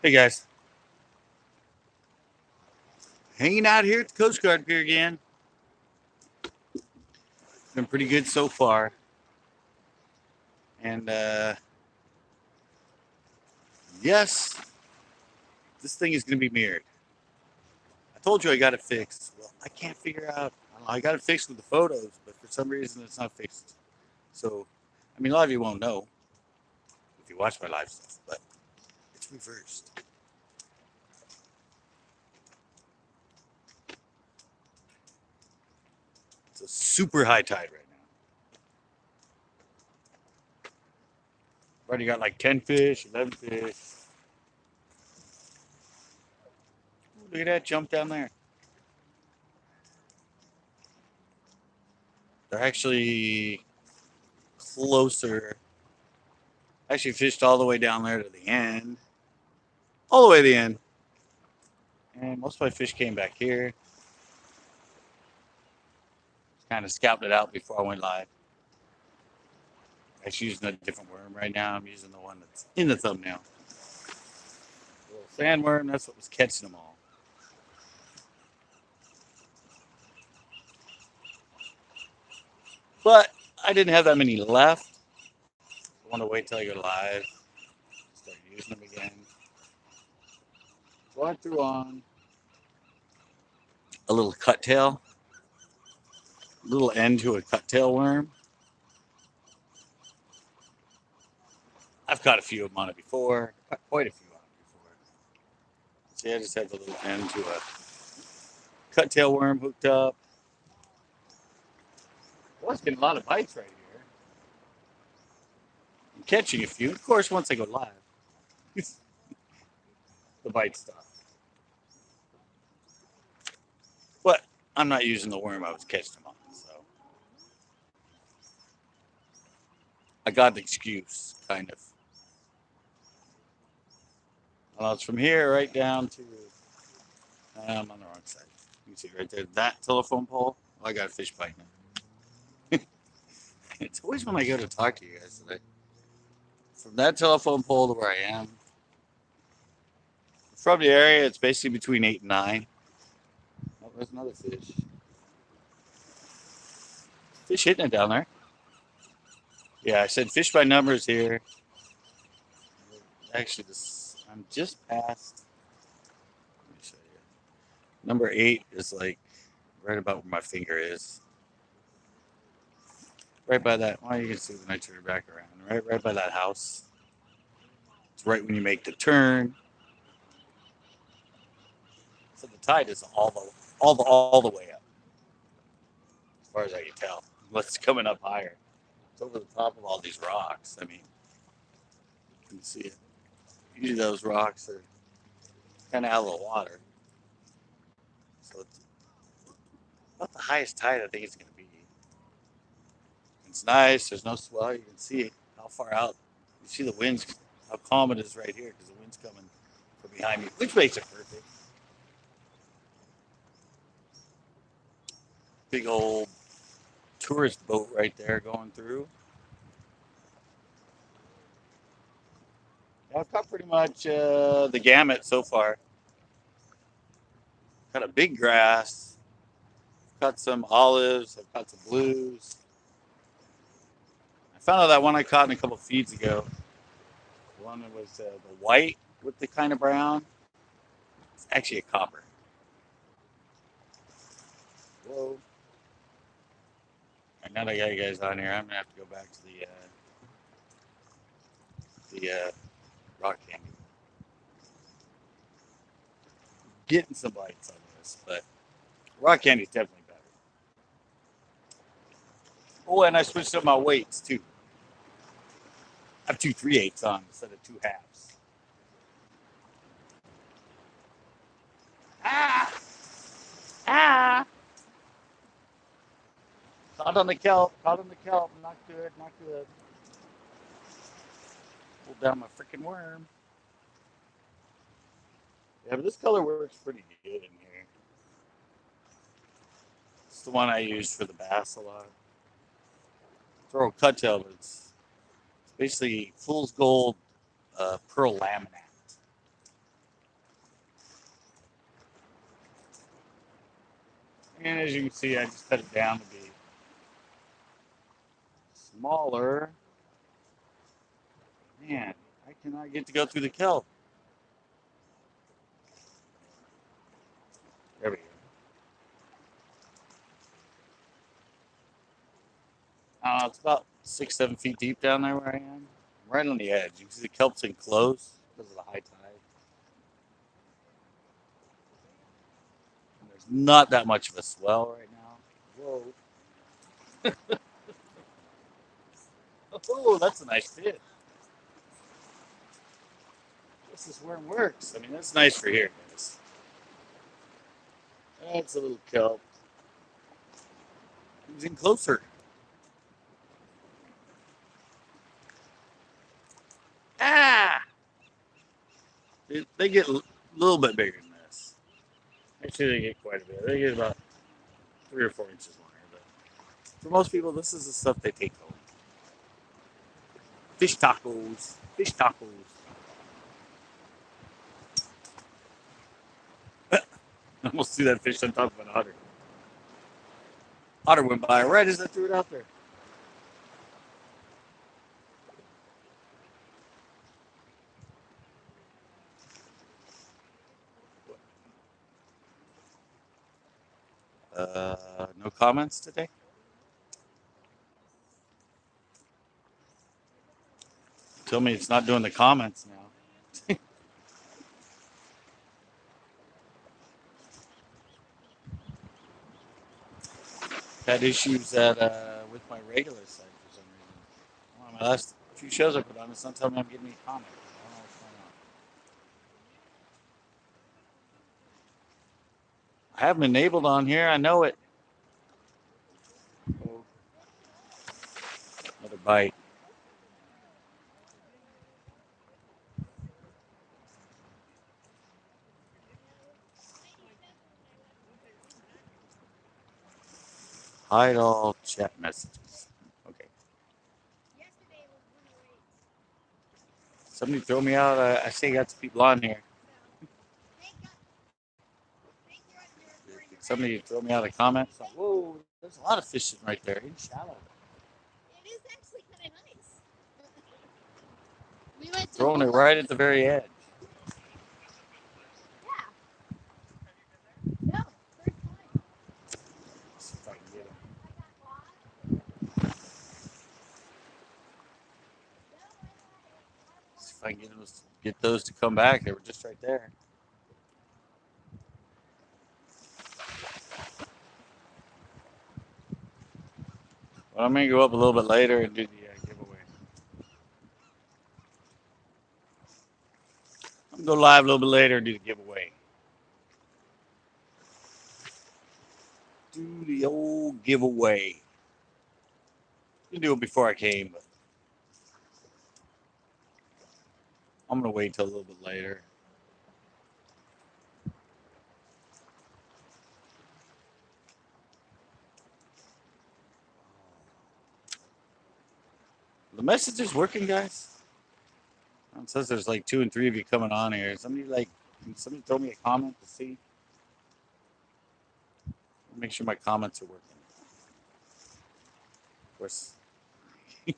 Hey guys, hanging out here at the Coast Guard Pier again. Been pretty good so far, and yes, this thing is going to be mirrored. I told you I got it fixed. Well, I can't figure out. I got it fixed with the photos, but for some reason it's not fixed. So, I mean, a lot of you won't know if you watch my live stuff, but it's reversed. It's a super high tide right now. Already got like 10 fish, 11 fish. Ooh, look at that jump down there. They're actually closer. I actually fished all the way down there to the end. All the way to the end. And most of my fish came back here. Kind of scouted it out before I went live. I was using a different worm right now. I'm using the one that's in the thumbnail. A little sandworm, that's what was catching them all. But I didn't have that many left. I want to wait till I go live. Start using them again. So I threw on a little cut tail. Little end to a cut tail worm. I've caught a few of them on it before. Quite a few on it before. See, I just have the little end to a cut tail worm hooked up. I was getting a lot of bites right here. I'm catching a few. Of course, once I go live, the bites stop. But I'm not using the worm I was catching them on, so I got the excuse, kind of. Well, it's from here right down to. I'm on the wrong side. You can see right there. That telephone pole. Oh, I got a fish bite now. It's always when I go to talk to you guys today. From that telephone pole to where I am. From the area, it's basically between 8 and 9. Oh, there's another fish. Fish hitting it down there. Yeah, I said fish by numbers here. Actually, I'm just past. Let me show you. Number 8 is like right about where my finger is. Right by that. Well, you can see when I turn it back around. Right by that house. It's right when you make the turn. So the tide is all the way up, as far as I can tell. Unless it's coming up higher. It's over the top of all these rocks. I mean, you can see it. Usually those rocks are kind of out of the water. So it's about the highest tide I think it's going to be. It's nice. There's no swell. You can see how far out. You see the winds, how calm it is right here because the wind's coming from behind me, which makes it perfect. Big old tourist boat right there going through. I've caught pretty much the gamut so far. Got a big grass. I've caught some olives. I've caught some blues. I found out that one I caught in a couple feeds ago. The one that was the white with the kind of brown. It's actually a copper. Whoa. Right, now that I got you guys on here, I'm going to have to go back to the rock candy. Getting some bites on this, but rock candy is definitely better. Oh, and I switched up my weights too. I have 2 3/8 on instead of 2 halves. Ah! Ah! Caught on the kelp. Caught on the kelp. Not good. Not good. Pull down my freaking worm. Yeah, but this color works pretty good in here. It's the one I use for the bass a lot. Throw a cut tail, but it's basically fool's gold pearl laminate. And as you can see, I just cut it down to be smaller. Man, I cannot get to go through the kelp. There we go. It's about 6, 7 feet deep down there where I am. Right on the edge. You can see the kelp's enclosed because of the high tide. And there's not that much of a swell right now. Whoa. Oh, that's a nice fit. This is where it works. I mean, that's nice for here, guys. That's a little kelp. He's in closer. Ah! They get a little bit bigger than this. Actually, they get quite a bit. They get about 3 or 4 inches longer. But for most people, this is the stuff they take home. Fish tacos. Fish tacos. I almost see that fish on top of an otter. Otter went by right as I threw it out there. No comments today? Tell me it's not doing the comments now. Had issues with my regular site for some reason. Well, my last few shows I put on, it's not telling me I'm getting any comments. I don't know what's going on. I have them enabled on here. I know it. Oh, another bite. Hide all chat messages. Okay. Somebody throw me out. I say got some people on here. Somebody throw me out a comment. Like, whoa, there's a lot of fishing right there in shallow. It is actually kind of nice. We went throwing it right at the very edge. Yeah. No, first time. Let's see if I can get them. See if I can get those to come back. They were just right there. Well, I'm gonna go up a little bit later and do the giveaway. I'm gonna go live a little bit later and do the giveaway. Do the old giveaway. You can do it before I came, but I'm gonna wait till a little bit later. The message is working, guys. It says there's like 2 and 3 of you coming on here. Can somebody throw me a comment to see? Make sure my comments are working. Of course, I'm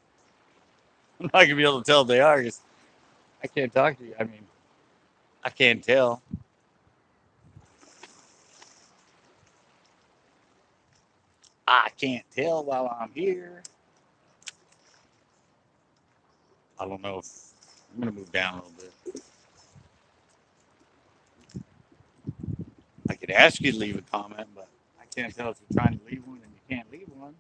not gonna be able to tell if they are because I can't talk to you. I mean, I can't tell. I can't tell while I'm here. I don't know if I'm gonna move down a little bit. I could ask you to leave a comment, but I can't tell if you're trying to leave one and you can't leave one.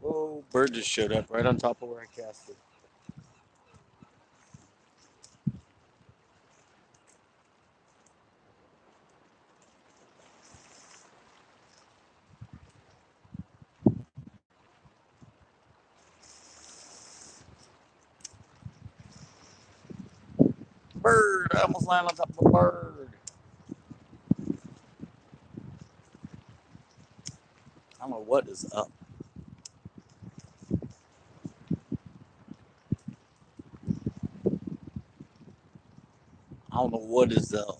Whoa, bird just showed up right on top of where I casted. Bird! I almost landed on top of a bird. I don't know what is up. I don't know what is up.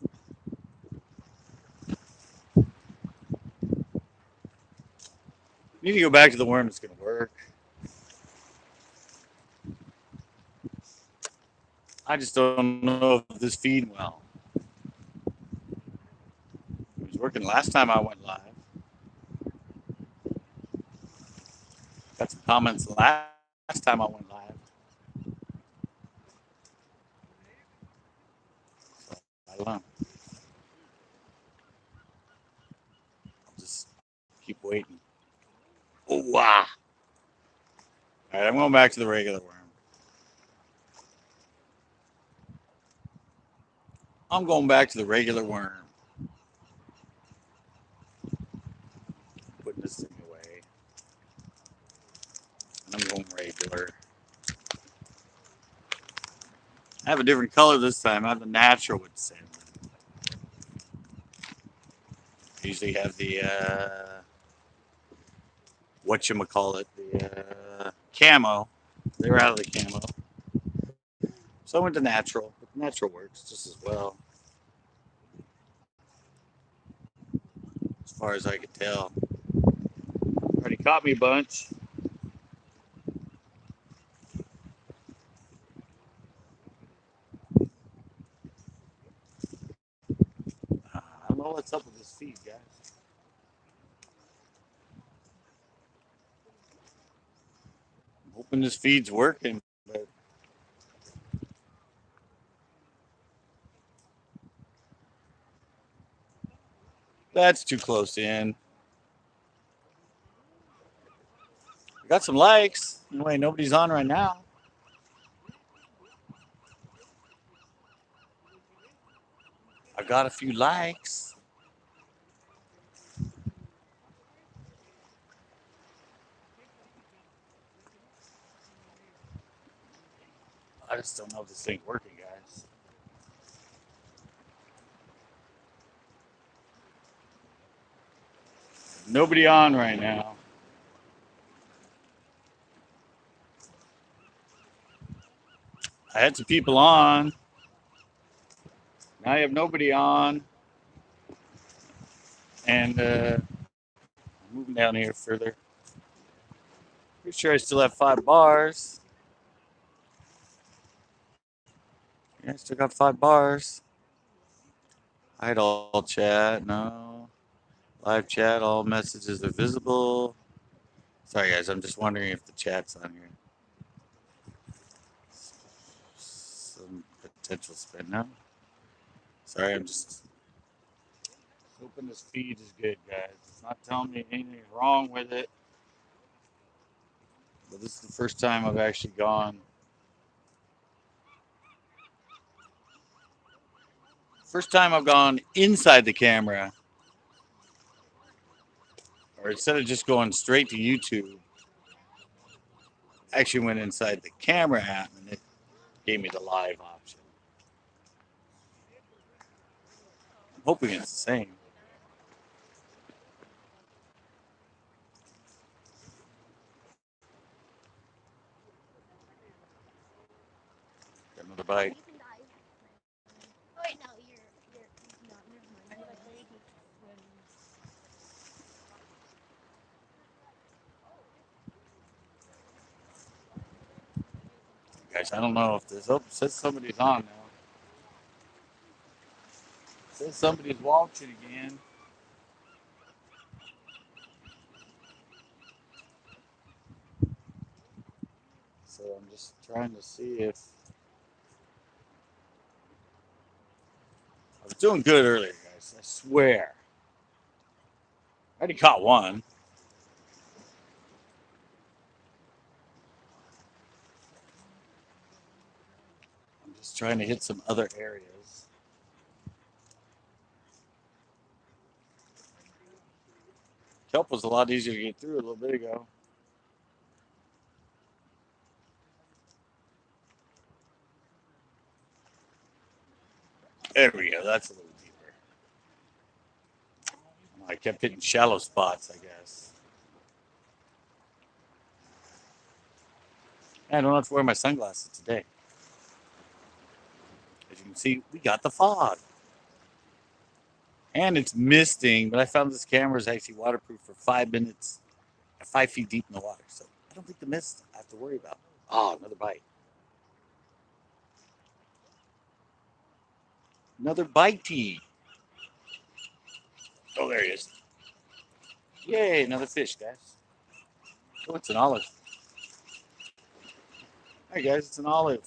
Need to go back to the worm that's going to work. I just don't know if this feeding well. It was working last time I went live. Got some comments last time I went live. So, I don't know. I'll just keep waiting. Oh, wow. All right, I'm going back to the regular worm. I'm going back to the regular worm. Putting this thing away. And I'm going regular. I have a different color this time. I have the natural with salmon. I usually have the whatchamacallit, the camo. They were out of the camo. So I went to natural. But natural works just as well. As far as I could tell. Already caught me a bunch. I don't know what's up with this feed, guys. I'm hoping this feed's working, but that's too close in. I got some likes. Anyway, nobody's on right now. I got a few likes. I just don't know if this thing's working, guys. Nobody on right now. I had some people on. Now I have nobody on. And I'm moving down here further. Pretty sure I still have 5 bars. Yeah, I still got 5 bars. Hide all chat. No. Live chat. All messages are visible. Sorry, guys. I'm just wondering if the chat's on here. Some potential spin now. Sorry, I'm just hoping this feed is good, guys. It's not telling me anything's wrong with it. But this is the first time I've actually gone. First time I've gone inside the camera. Or instead of just going straight to YouTube, I actually went inside the camera app and it gave me the live option. I'm hoping it's the same. Got another bite. Guys, I don't know if this. Oh, it says somebody's on now. It says somebody's watching again. So I'm just trying to see if I was doing good earlier, guys. I swear. I already caught one. I'm just trying to hit some other areas. Kelp was a lot easier to get through a little bit ago. There we go. That's a little deeper. I kept hitting shallow spots, I guess. I don't have to wear my sunglasses today. As you can see, we got the fog. And it's misting, but I found this camera is actually waterproof for 5 minutes 5 feet deep in the water. So I don't think the mist I have to worry about. Oh, another bite. Another bitey. Oh, there he is. Yay, another fish, guys. Oh, it's an olive. Hi, guys, it's an olive.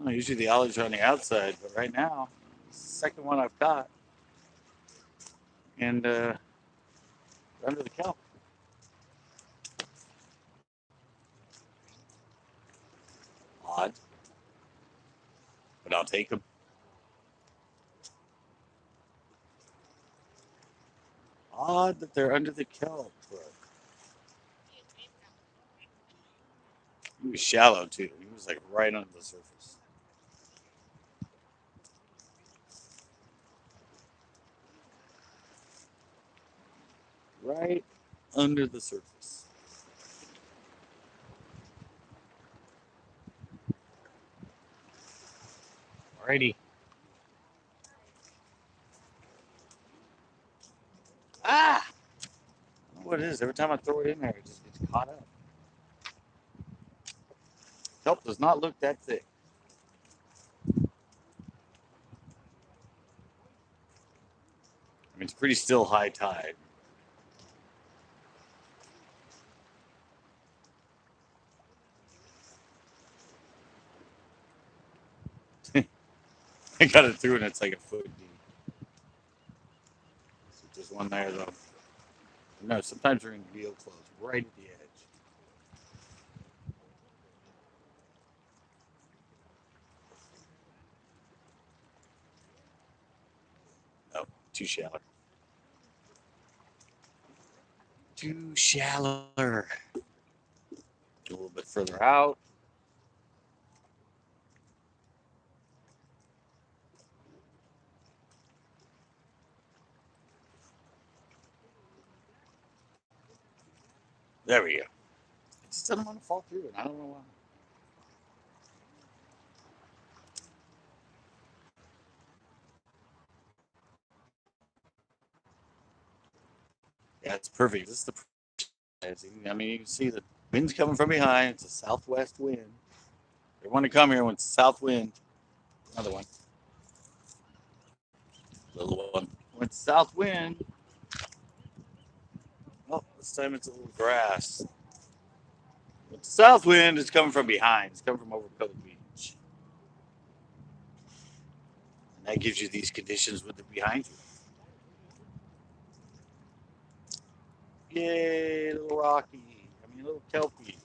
Oh, usually the olives are on the outside, but right now, it's the second one I've caught. And under the kelp. Odd, but I'll take them. Odd that they're under the kelp. But he was shallow, too. He was like right under the surface. Right under the surface. Alrighty. Ah! I don't know what it is. Every time I throw it in there, it just gets caught up. Kelp does not look that thick. I mean, it's pretty still high tide. I got it through and it's like a foot deep. So just one there, though. No, sometimes they're in real close, right at the edge. Oh, too shallow. Too shallow. A little bit further out. There we go. It just doesn't want to fall through, and I don't know why. Yeah, it's perfect. This is the. I mean, you can see the wind's coming from behind. It's a southwest wind. They want to come here when it's a south wind. Another one. Little one. When it's south wind. Oh, this time it's a little grass. But the south wind is coming from behind. It's coming from over Pelican Beach. And that gives you these conditions with it behind you. Yay, little rocky. I mean, little kelpie.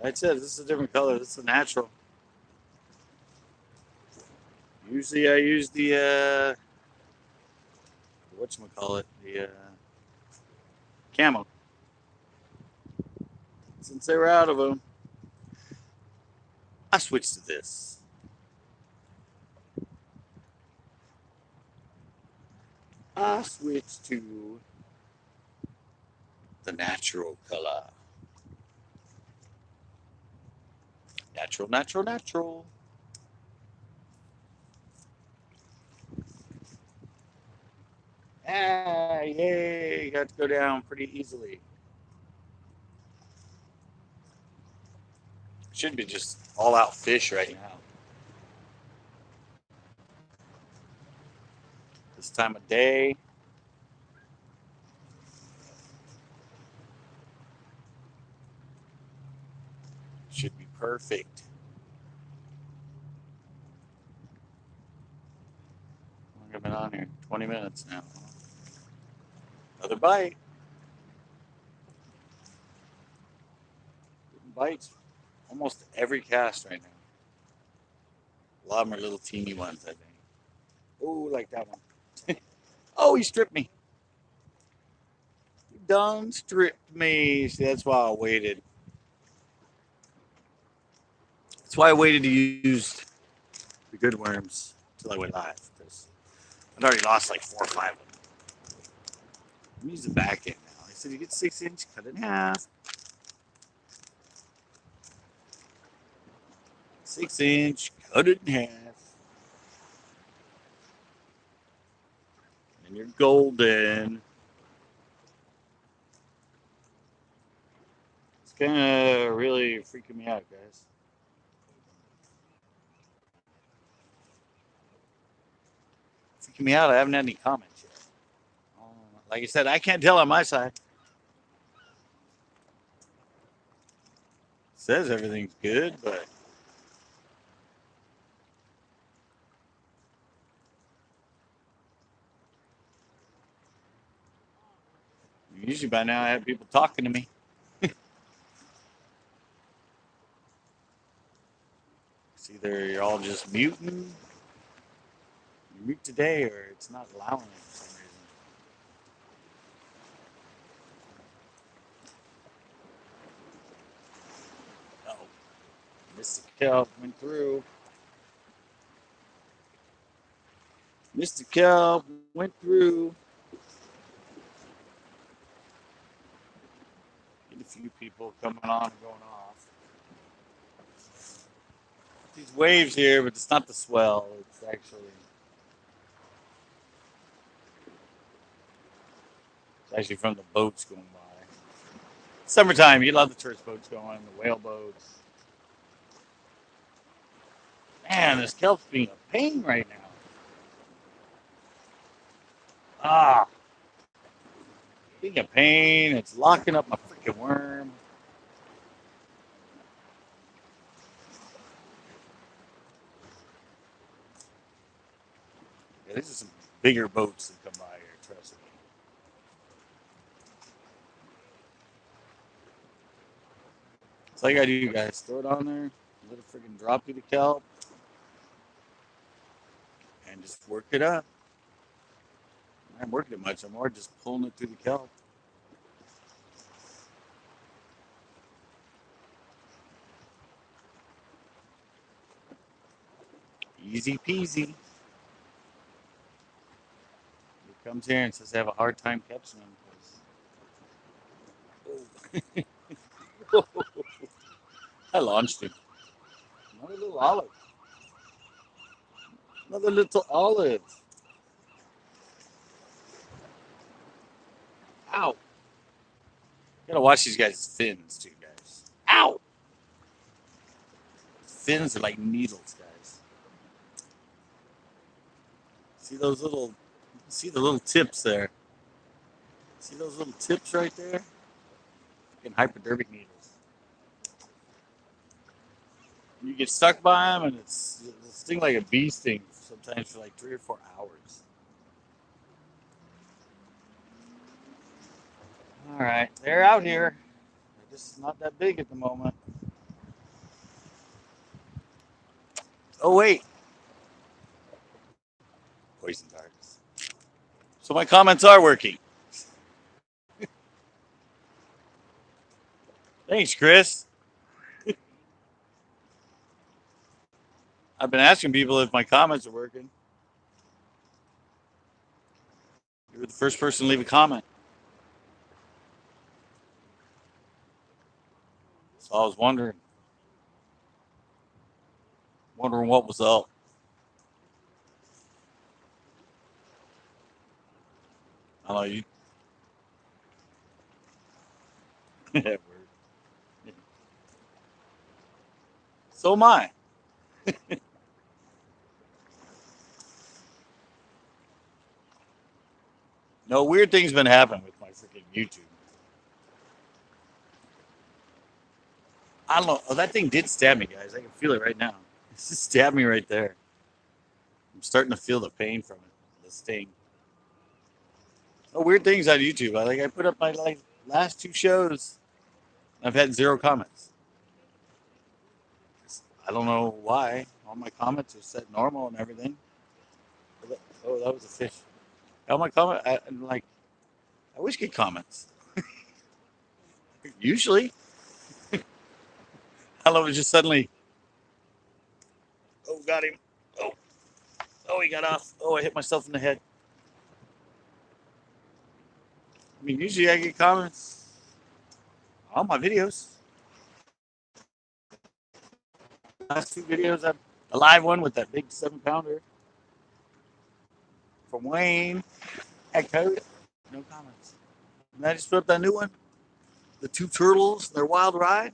That's it. This is a different color. This is a natural. Usually I use the, whatchamacallit, the camo. Since they were out of them, I switched to this. I switched to the natural color. Natural, natural, natural. Ah, yay. Got to go down pretty easily. Should be just all out fish right now. This time of day. Should be perfect. I've been on here 20 minutes now. Another bite. Bites almost every cast right now. A lot of them are little teeny ones, I think. Oh, like that one. Oh, he stripped me. He done stripped me. See, that's why I waited. That's why I waited to use the good worms until I went live. Because I'd already lost like 4 or 5 of them. I'm using the back end now. He said you get 6-inch, cut it in half. 6-inch, cut it in half. golden. It's kind of really freaking me out, guys. Freaking me out. I haven't had any comments yet. Like I said, I can't tell on my side. It says everything's good, but usually by now I have people talking to me. It's either you're all just muting, you mute today, or it's not allowing it for some reason. Uh-oh. Mr. Kelp went through. Mr. Kelp went through. Get a few people coming on and going off. These waves here, but it's not the swell. It's actually from the boats going by. Summertime, you love the tourist boats going, the whale boats. Man, this kelp's being a pain right now. Ah, being a pain. It's locking up my freaking worm. Yeah, these are some bigger boats that come by here, trust me. That's all you gotta do, guys. Throw it on there, let it freaking drop you the kelp, and just work it up. I'm working it much. I'm more just pulling it through the kelp. Easy peasy. He comes here and says they have a hard time catching them. Oh. I launched him. Another little olive. Another little olive. Ow. Gotta watch these guys' fins too, guys. Ow! Fins are like needles, guys. See those little, see the little tips there? See those little tips right there? Fucking hypodermic needles. You get stuck by them, and it'll sting like a bee sting. Sometimes for like 3 or 4 hours. All right, they're out here. They're just not that big at the moment. Oh wait, poison darts. So my comments are working. Thanks, Chris. I've been asking people if my comments are working. You were the first person to leave a comment. So I was wondering what was up. I don't know you. So am I. No weird things been happening with my freaking YouTube. I don't know. Oh, that thing did stab me, guys. I can feel it right now. It just stabbed me right there. I'm starting to feel the pain from it, the sting. Oh, weird things on YouTube. I put up my last 2 shows. I've had 0 comments. I don't know why. All my comments are set normal and everything. Oh, that was a fish. All my comment, I wish get comments. Usually, I love it just suddenly. Oh, got him. Oh, oh, he got off. Oh, I hit myself in the head. I mean, usually I get comments on my videos. Last 2 videos, I've a live one with that big 7-pounder from Wayne. Echo. No comments. And I just put up that new one. The two turtles, their wild ride,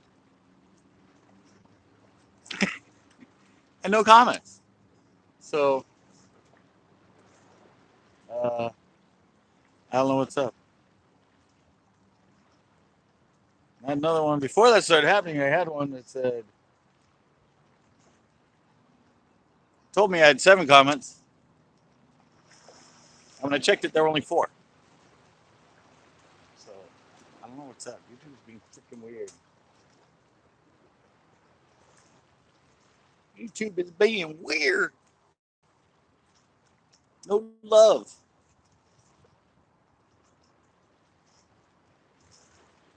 and no comments. So I don't know what's up. I had another one before that started happening. I had one that said, told me I had 7 comments. And when I checked it, there were only 4. So I don't know what's up. YouTube's being freaking weird. YouTube is being weird. No love.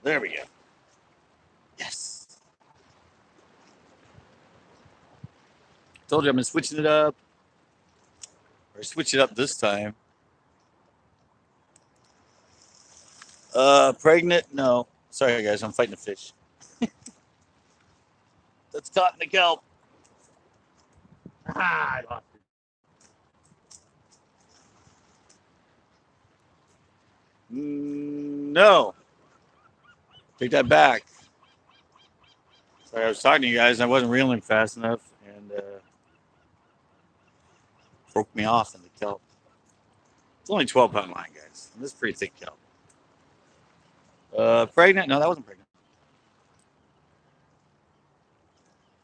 There we go. Yes. Told you I've been switching it up. Or switch it up this time. Pregnant? No. Sorry, guys. I'm fighting a fish. That's caught in the kelp. Ah, I lost it. No. Take that back. Sorry, I was talking to you guys. And I wasn't reeling fast enough. And broke me off in the kelp. It's only 12-pound line, guys. And this is pretty thick kelp. Pregnant? No, that wasn't pregnant.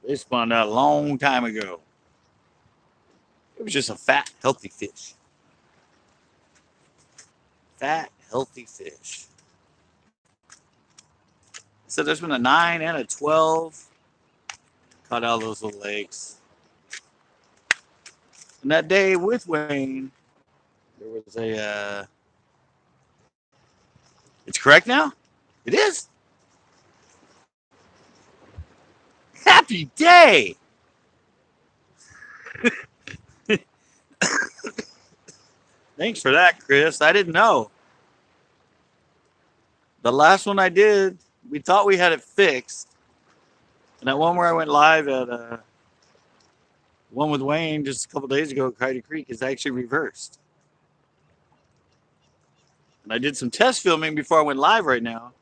They spawned out a long time ago. It was just a fat, healthy fish. Fat, healthy fish. So there's been a 9 and a 12. Caught out those little legs. And that day with Wayne, there was a. It's correct now? It is? Happy day! Thanks for that, Chris. I didn't know. The last one I did, we thought we had it fixed. And that one where I went live at one with Wayne just a couple days ago at Coyote Creek is actually reversed. And I did some test filming before I went live right now.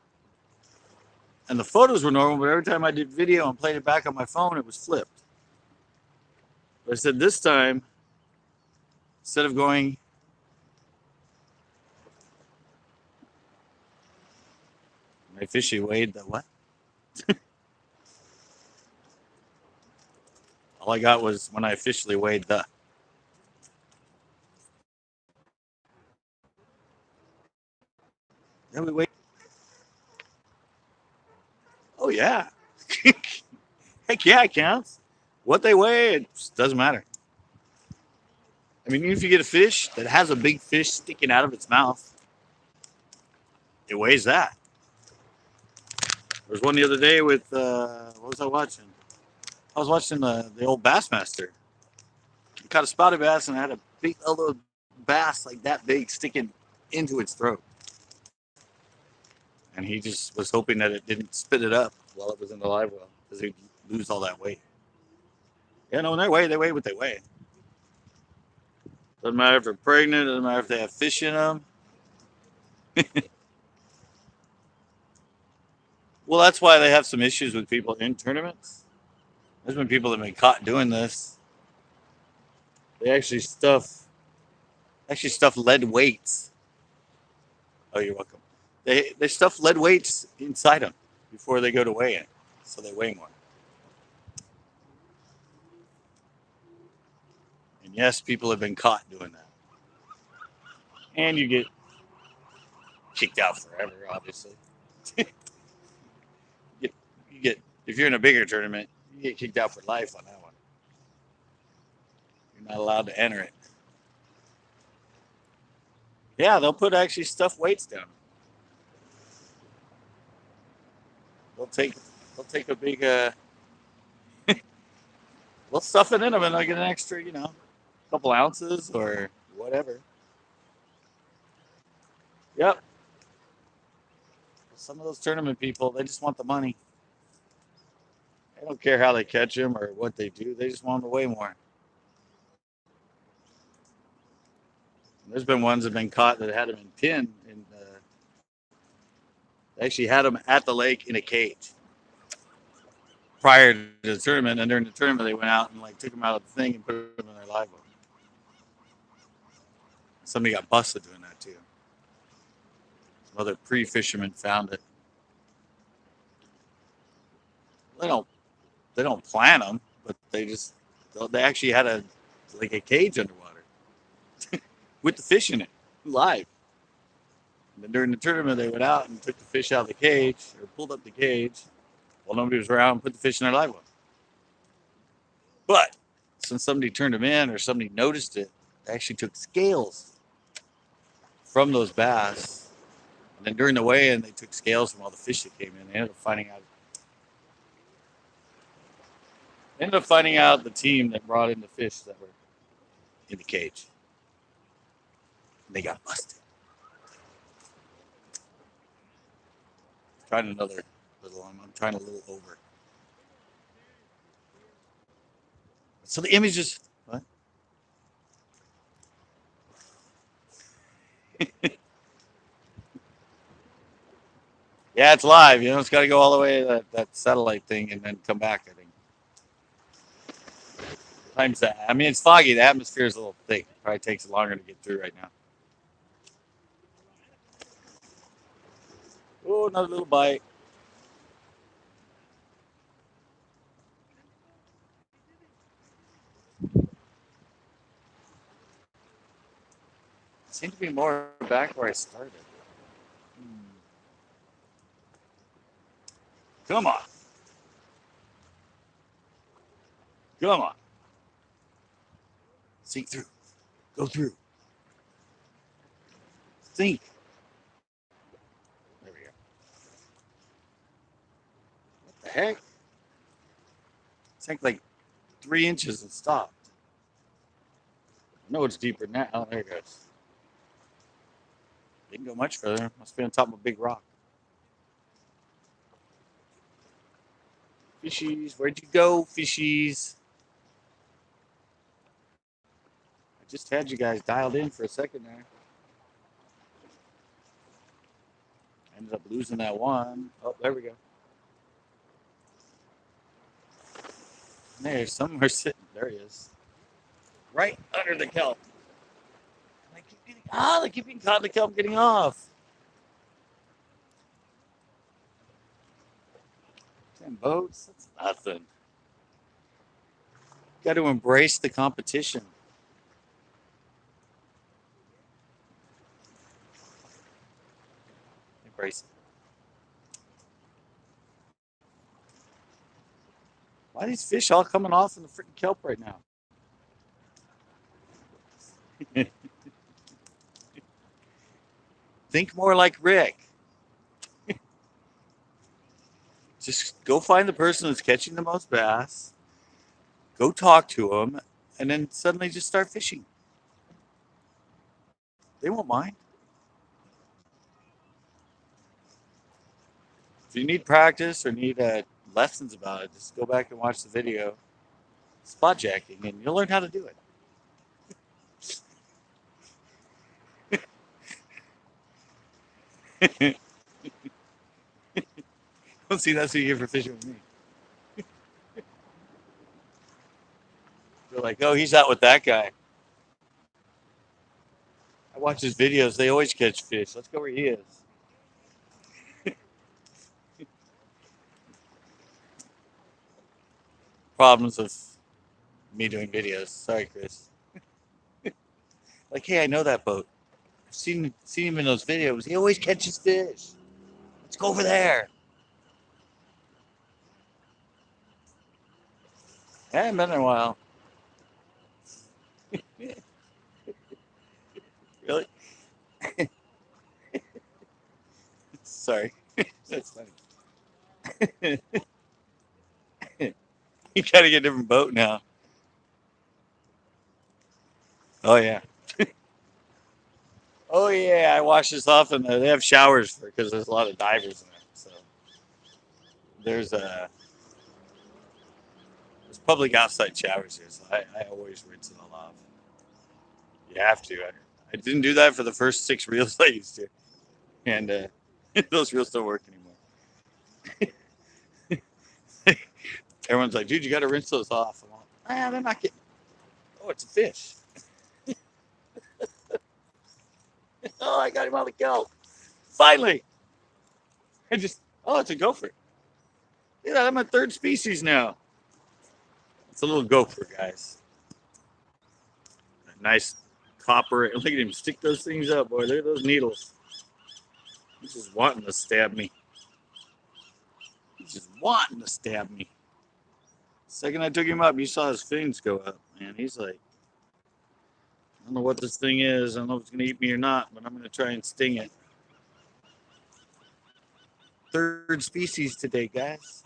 And the photos were normal, but every time I did video and played it back on my phone, it was flipped. But I said this time, instead of going I officially weighed the what? All I got was when I officially weighed the. Yeah, we weighed. Oh yeah. Heck yeah, it counts. What they weigh, it doesn't matter. I mean, even if you get a fish that has a big fish sticking out of its mouth, it weighs that. There was one the other day with what was I watching? I was watching the old Bassmaster. He caught a spotted bass and had a big other bass like that big sticking into its throat. And he just was hoping that it didn't spit it up while it was in the live well because he'd lose all that weight. Yeah, no, when they weigh what they weigh. Doesn't matter if they're pregnant, doesn't matter if they have fish in them. Well, that's why they have some issues with people in tournaments. There's been people that have been caught doing this. They actually stuff lead weights. Oh, you're welcome. They stuff lead weights inside them before they go to weigh in, so they weigh more. And yes, people have been caught doing that. And you get kicked out forever, obviously. you get if you're in a bigger tournament, you get kicked out for life on that one. You're not allowed to enter it. Yeah, they'll put actually stuffed weights down. They'll take a big they'll stuff it in them and they'll get an extra, couple ounces or whatever. Yep. Some of those tournament people, they just want the money. They don't care how they catch them or what they do. They just want them to weigh more. There's been ones that have been caught that had them in pin, and they actually had them at the lake in a cage prior to the tournament. And during the tournament, they went out and like took them out of the thing and put them in their live well. Somebody got busted doing that too. Some other pre-fishermen found it. They don't plant them, but they actually had a cage underwater with the fish in it live. And then during the tournament, they went out and took the fish out of the cage or pulled up the cage while nobody was around and put the fish in their live well. But since somebody turned them in or somebody noticed it, they actually took scales from those bass. And then during the weigh-in, they took scales from all the fish that came in. They ended up finding out the team that brought in the fish that were in the cage. And they got busted. Trying another little. I'm trying a little over. So the images. What? Yeah, it's live. It's got to go all the way to that satellite thing and then come back. I think. Times that. I mean, it's foggy. The atmosphere is a little thick. It probably takes longer to get through right now. Oh, another little bite. Seemed to be more back where I started. Come on. Come on. Sink through. Go through. Sink. There we go. What the heck? Sank like 3 inches and stopped. I know it's deeper than that. Oh, there it goes. Didn't go much further. Must be on top of a big rock. Fishies, where'd you go, fishies? I just had you guys dialed in for a second there. Ended up losing that one. Oh, there we go. There's somewhere sitting. There he is. Right under the kelp. And they keep getting caught in the kelp getting off. 10 boats? That's nothing. Got to embrace the competition. Embrace it. Why are these fish all coming off in the freaking kelp right now? Think more like Rick. Just go find the person that's catching the most bass. Go talk to them, and then suddenly just start fishing. They won't mind. If you need practice or need lessons about it, just go back and watch the video. Spot jacking, and you'll learn how to do it. Let's see, that's what you get for fishing with me. You're like, oh, he's out with that guy. I watch his videos. They always catch fish. Let's go where he is. Problems of me doing videos. Sorry, Chris. Like, hey, I know that boat. I've seen him in those videos. He always catches fish. Let's go over there. Yeah, been there a while. Really? Sorry. That's funny. You gotta get a different boat now. Oh yeah. Oh yeah. I wash this off, and they have showers because there's a lot of divers in it. So there's public outside showers here, so I always rinse it all off. You have to. I didn't do that for the first 6 reels I used to, and those reels don't work anymore. Everyone's like, dude, you got to rinse those off. I'm like, they're not getting. Oh, it's a fish. Oh, I got him on the go. Finally. Oh, it's a gopher. Yeah, I'm a 3rd species now. It's a little gopher, guys. A nice copper. Look at him stick those things up, boy. Look at those needles. He's just wanting to stab me. He's just wanting to stab me. The second I took him up, you saw his fins go up, man. He's like, I don't know what this thing is. I don't know if it's going to eat me or not, but I'm going to try and sting it. 3rd species today, guys.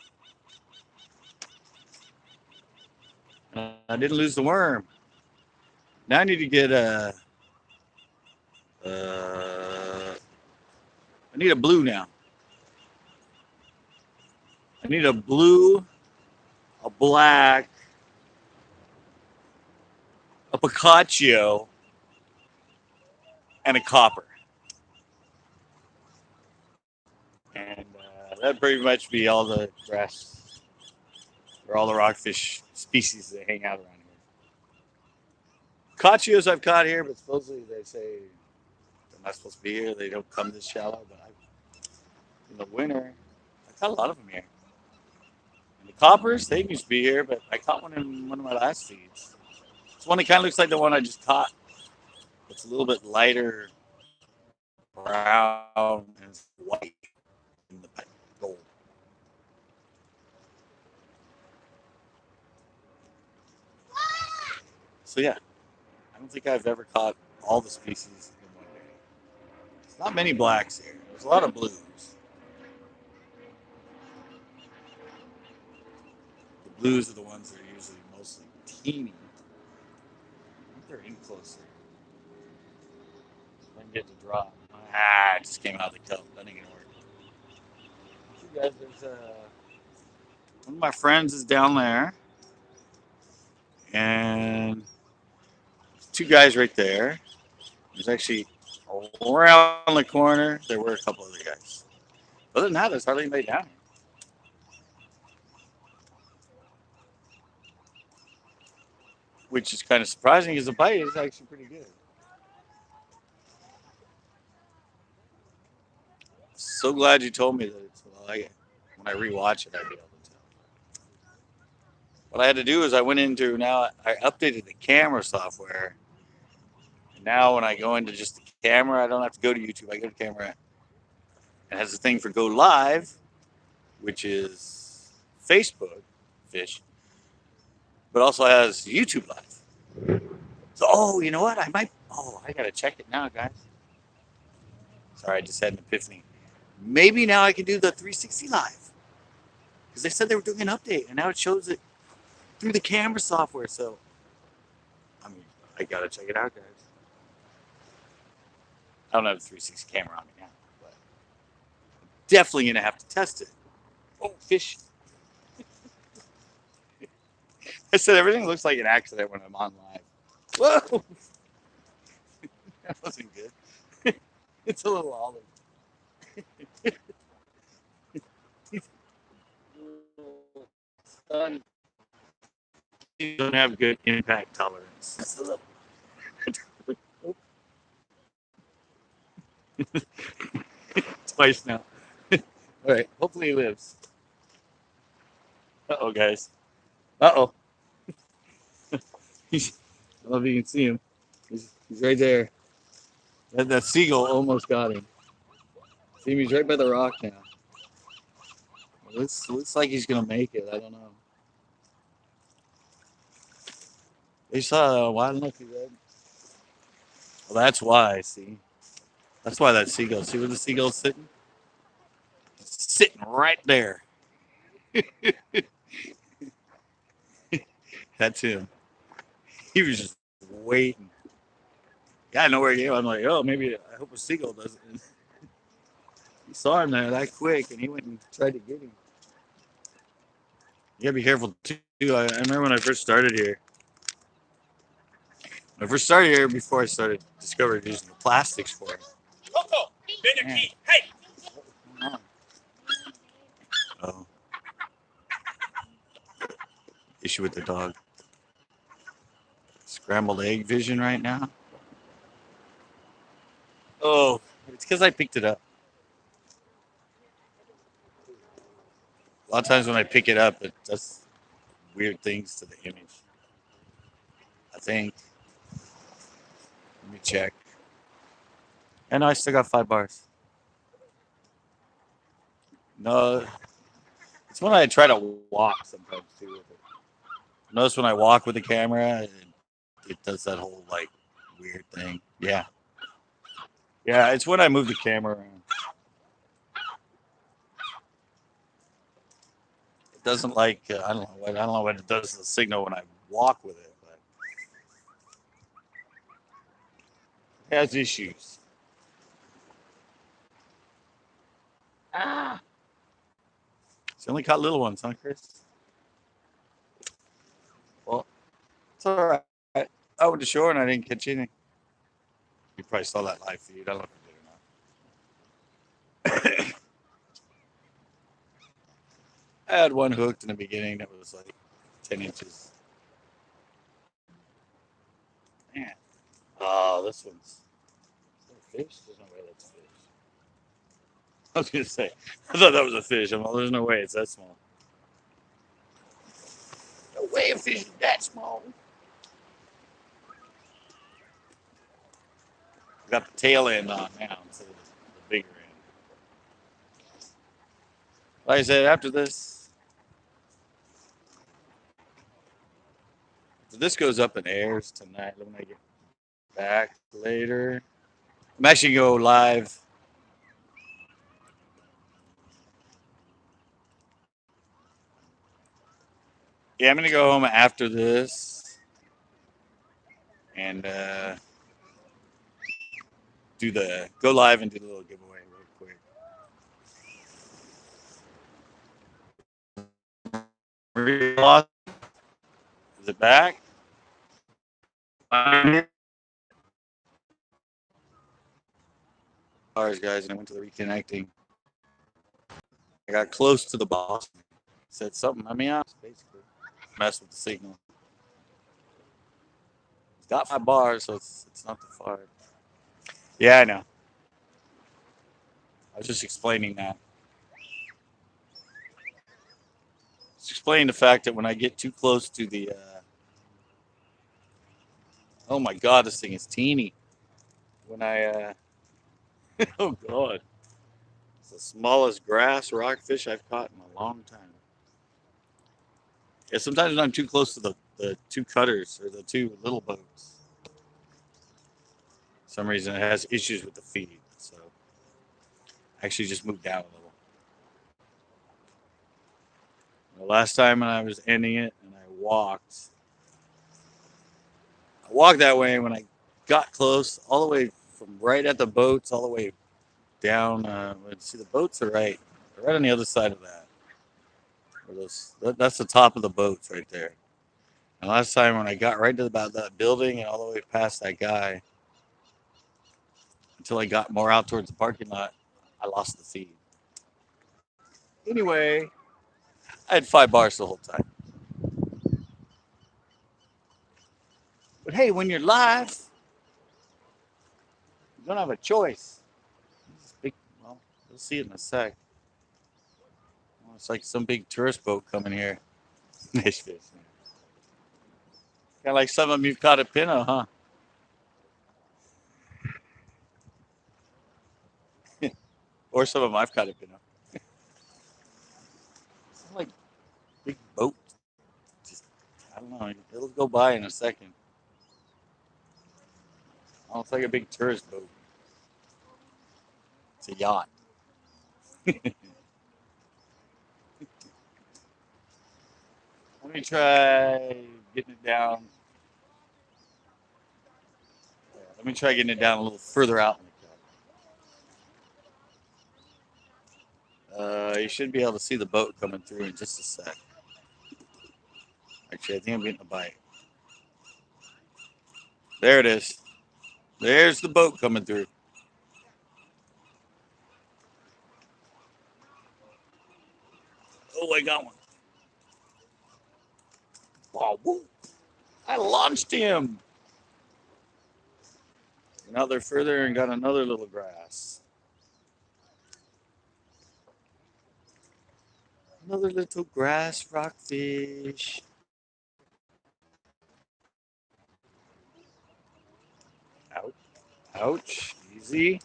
I didn't lose the worm. Now I need to get I need a blue now. I need a blue, a black, a Picacho, and a copper. And that'd pretty much be all the grass, or all the rockfish species that hang out around here. Picachios I've caught here, but supposedly they say they're not supposed to be here. They don't come this shallow, but in the winter, I caught a lot of them here. And the coppers, they used to be here, but I caught one in one of my last feeds. It's one that kind of looks like the one I just caught. It's a little bit lighter brown and white in the gold. So yeah, I don't think I've ever caught all the species in one day. There's not many blacks here. There's a lot of blues. The blues are the ones that are usually mostly teeny. I think they're in closer. I can get to drop. It just came out of the cup. That ain't gonna work. You guys, there's one of my friends is down there, and there's 2 guys right there. There's actually around the corner, there were a couple other guys. Other than that, there's hardly anybody down here. Which is kind of surprising because the bite is actually pretty good. So glad you told me that it's when I rewatch it, I'd be able to tell. What I had to do is I updated the camera software. And now when I go into just the camera, I don't have to go to YouTube. I go to camera. It has a thing for go live, which is Facebook fish, but also has YouTube live. So, you know what? I gotta check it now, guys. Sorry, I just had an epiphany. Maybe now I can do the 360 live. Because they said they were doing an update, and now it shows it through the camera software. So, I gotta check it out, guys. I don't have a 360 camera on me now, but definitely gonna have to test it. Oh, fish. I said everything looks like an accident when I'm on live. Whoa! That wasn't good. It's a little olive. You don't have good impact tolerance. Twice now. All right. Hopefully he lives. Uh-oh, guys. Uh-oh. I don't know if you can see him. He's right there. That seagull almost got him. See him? He's right by the rock now. Looks like he's going to make it. I don't know. They saw, well, I don't know if he read. Well, that's why, see? That's why that seagull. See where the seagull's sitting? It's sitting right there. That's him. He was just waiting. Yeah, I know where he is. I'm like, oh, maybe I hope a seagull doesn't. He saw him there that quick, and he went and tried to get him. You gotta be careful too. I remember when I first started here. When I first started here, before I started discovering using the plastics for it. Coco, been a key. Hey. Oh, issue with the dog. Scrambled egg vision right now. Oh, it's because I picked it up. A lot of times when I pick it up, it does weird things to the image. I think. Let me check. And I still got 5 bars. No, it's when I try to walk sometimes too with it. Notice when I walk with the camera, it does that whole like weird thing. Yeah. Yeah, it's when I move the camera around. It doesn't like I don't know what it does to the signal when I walk with it, but it has issues. Ah. It's only caught little ones, huh, Chris? Well, it's all right. I went to shore and I didn't catch anything. You probably saw that live feed. I don't know if you did or not. I had one hooked in the beginning that was like 10 inches. Man. Oh, this one's. Is that a fish? There's no way that's a fish. I was going to say, I thought that was a fish. I'm like, there's no way it's that small. No way a fish is that small. I got the tail end on now instead of the bigger end. Like I said, after this goes up in airs tonight when I get back later. I'm actually going to go live. Yeah, I'm going to go home after this and go live and do the little giveaway real quick. Is it back? Bars, guys, and I went to the reconnecting. I got close to the boss. Said something. I mean, I basically messed with the signal. It's got 5 bars, so it's not too far. Yeah, I know. I was just explaining that. Just explaining the fact that when I get too close to the, oh my God, this thing is teeny. When I, oh God, it's the smallest grass rockfish I've caught in a long time. Yeah, sometimes when I'm too close to the two cutters or the two little boats, for some reason it has issues with the feed. So I actually just moved down a little. The last time when I was ending it and I walked that way. When I got close, all the way from right at the boats, all the way down. Let's see, the boats are right on the other side of that. That's the top of the boats right there. And last time when I got right to about that building and all the way past that guy, until I got more out towards the parking lot, I lost the feed. Anyway, I had 5 bars the whole time. But hey, when you're live, you don't have a choice. Well, we'll see it in a sec. Oh, it's like some big tourist boat coming here. Nice fish. Kind of like some of them you've caught at Pinot, huh? Or some of them I've caught at Pinot. It's like big boat. Just, I don't know. It'll go by in a second. Oh, it's like a big tourist boat. It's a yacht. Let me try getting it down. Let me try getting it down a little further out in the cut. You should be able to see the boat coming through in just a sec. Actually, I think I'm getting a bite. There it is. There's the boat coming through. Oh, I got one. Oh, woo. I launched him. Now they're further and got another little grass. Another little grass rockfish. Ouch. Ouch. Easy.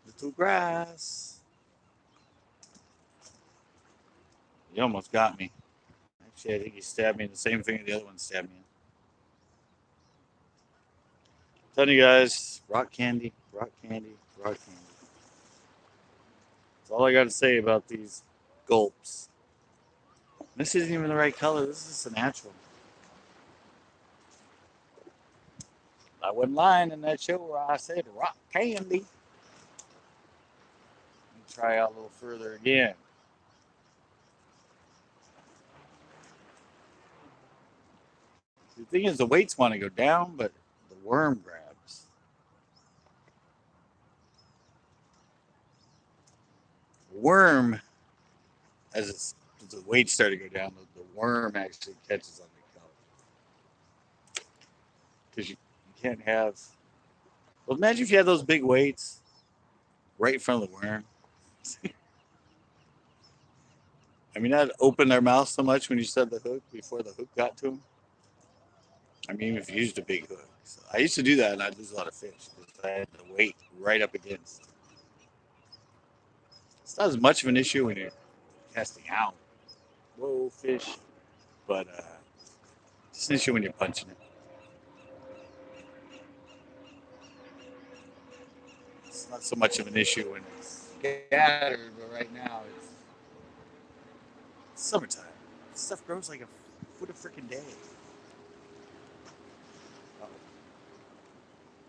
Little grass. He almost got me. Actually, I think he stabbed me in the same thing the other one stabbed me in. Telling you guys, rock candy, rock candy, rock candy. That's all I got to say about these gulps. This isn't even the right color. This is a natural. I wasn't lying in that show where I said rock candy. Let me try out a little further again. The thing is, the weights want to go down, but the worm grabs. The worm, as the weights start to go down, the worm actually catches on the kelp. Because you can't have. Well, imagine if you had those big weights right in front of the worm. I mean, that opened their mouth so much when you set the hook before the hook got to them. I mean, if you used a big hook. So I used to do that, and I'd lose a lot of fish because I had the weight right up against. It's not as much of an issue when you're casting out. Whoa, fish. But it's an issue when you're punching it. It's not so much of an issue when it's scattered, but right now it's summertime. This stuff grows like a foot a freaking day. Uh-oh.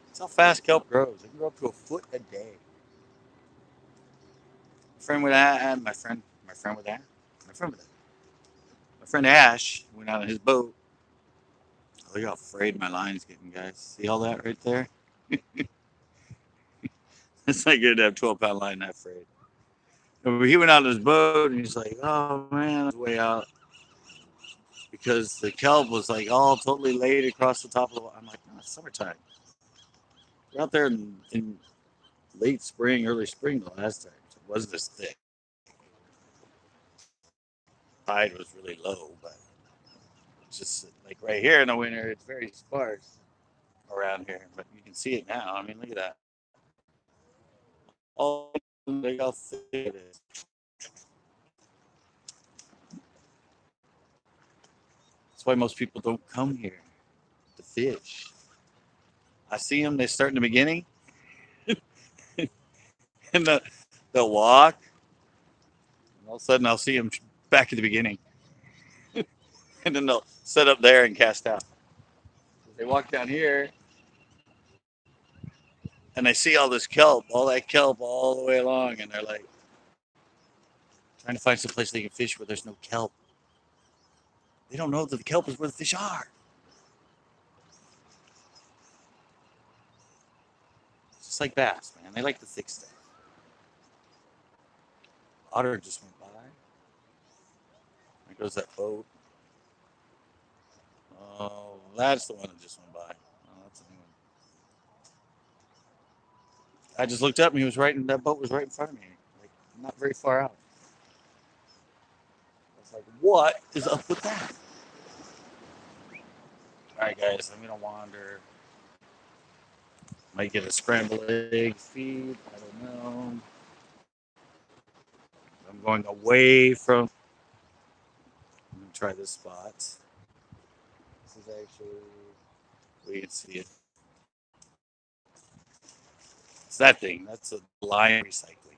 That's how fast kelp grows. It can grow up to a foot a day. My friend with that, my friend with that, my friend with that. My friend Ash went out on his boat. Oh, look how frayed my line's getting, guys. See all that right there? It's not good to have 12-pound line that frayed. But he went out on his boat and he's like, oh man, I was way out because the kelp was like all totally laid across the top of the water. I'm like, no, it's summertime. We're out there in late spring, early spring the last time. So it was this thick. Tide was really low, but it's just like right here in the winter, it's very sparse around here. But you can see it now. I mean, look at that. Oh, look how thick it is. That's why most people don't come here to fish. I see them, they start in the beginning, and they'll walk, and all of a sudden I'll see them back at the beginning, and then they'll set up there and cast out. They walk down here, and they see all this kelp, all that kelp all the way along, and they're like trying to find some place they can fish where there's no kelp. They don't know that the kelp is where the fish are. It's just like bass, man. They like the thick stuff. Otter just went by. There goes that boat. Oh, that's the one that just went by. Oh, that's a new one. I just looked up and he was right, and that boat was right in front of me, like not very far out. I was like, "What is up with that?" All right, guys, I'm gonna wander. Might get a scrambled egg feed. I don't know. I'm going away from. I'm gonna try this spot. This is actually. We can see it. It's that thing. That's a line recycling.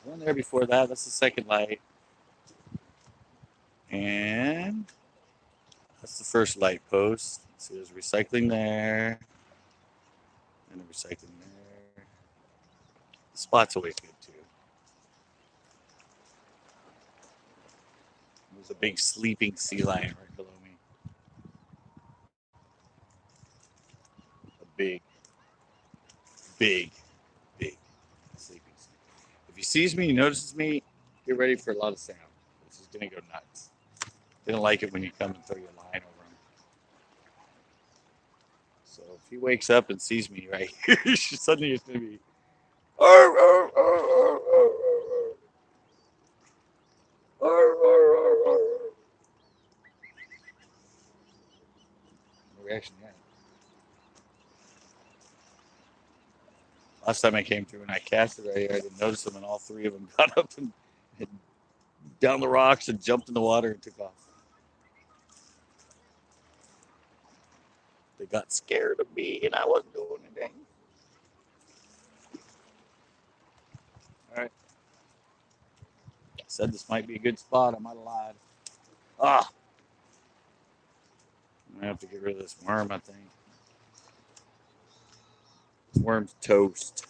One there before that. That's the second light. And that's the first light post. See, there's recycling there. And the recycling there. The spot's always good too. There's a big sleeping sea lion right below me. big, big sleeping snake. If he sees me, he notices me, get ready for a lot of sound. This is gonna go nuts. They don't like it when you come and throw your line over him. So if he wakes up and sees me right here, suddenly it's gonna be. Arr, arr, arr, arr, arr, arr, arr, arr, arr. No reaction yet. Last time I came through and I casted right here, I didn't notice them, and all three of them got up and down the rocks and jumped in the water and took off. They got scared of me, and I wasn't doing anything. All right. I said this might be a good spot. I might have lied. Ah, I'm gonna have to get rid of this worm, I think. This worm's toast.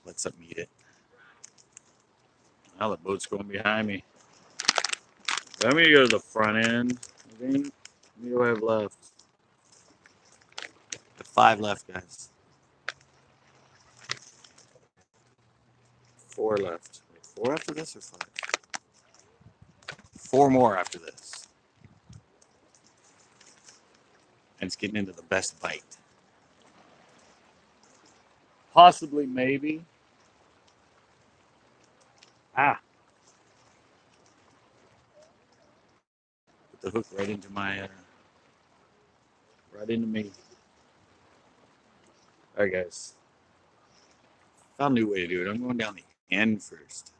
Let something eat it. Now the boat's going behind me. I'm gonna go to the front end, I think. How many do I have left? I have 5 left, guys. 4 left. Wait, 4 after this or 5? 4 more after this. And it's getting into the best bite. Possibly, maybe. Ah. Put the hook right into my, right into me. All right, guys. Found a new way to do it. I'm going down the end first,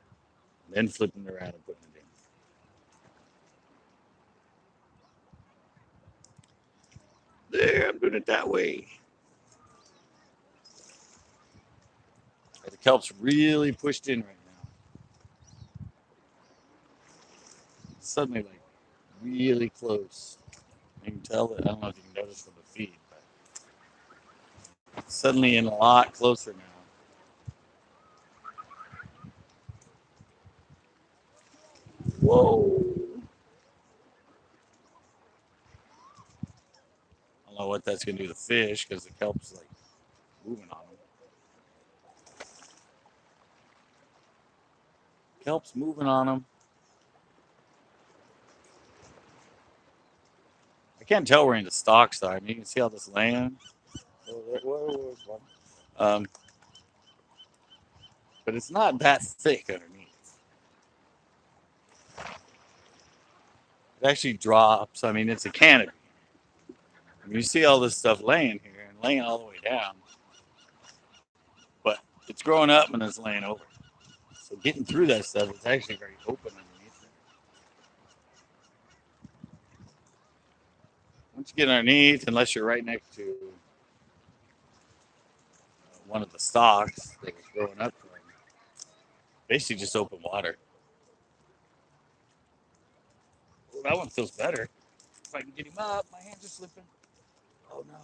then flipping it around and putting it in. There, I'm doing it that way. The kelp's really pushed in right now. Suddenly, like, really close. You can tell that. I don't know if you can notice from the feed, but suddenly in a lot closer now. Whoa! I don't know what that's gonna do to the fish because the kelp's like moving on them. Kelp's moving on them. I can't tell we're in the stock side. I mean, you can see all this land. Whoa. But it's not that thick underneath. It actually drops. I mean, it's a canopy. I mean, you see all this stuff laying here and laying all the way down. But it's growing up and it's laying over. So getting through that stuff, it's actually very open underneath there. Once you get underneath, unless you're right next to one of the stalks that was growing up, basically just open water. Well, that one feels better. If I can get him up, my hands are slipping. Oh no.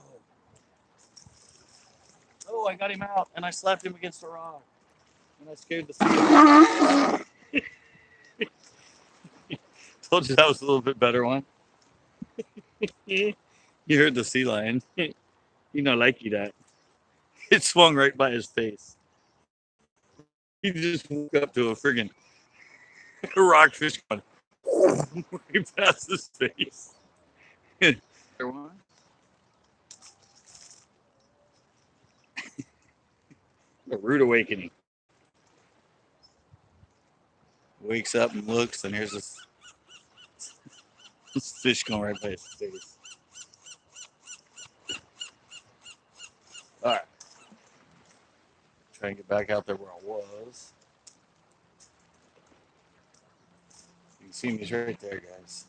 Oh, I got him out and I slapped him against a rock. And I scared the seal. Told you that was a little bit better one. You heard the sea lion. You know, like you that. It swung right by his face. He just woke up to a friggin' rockfish going right past his face. A rude awakening. Wakes up and looks, and here's this fish going right by his face. All right. Try and get back out there where I was. You can see him, he's right there, guys.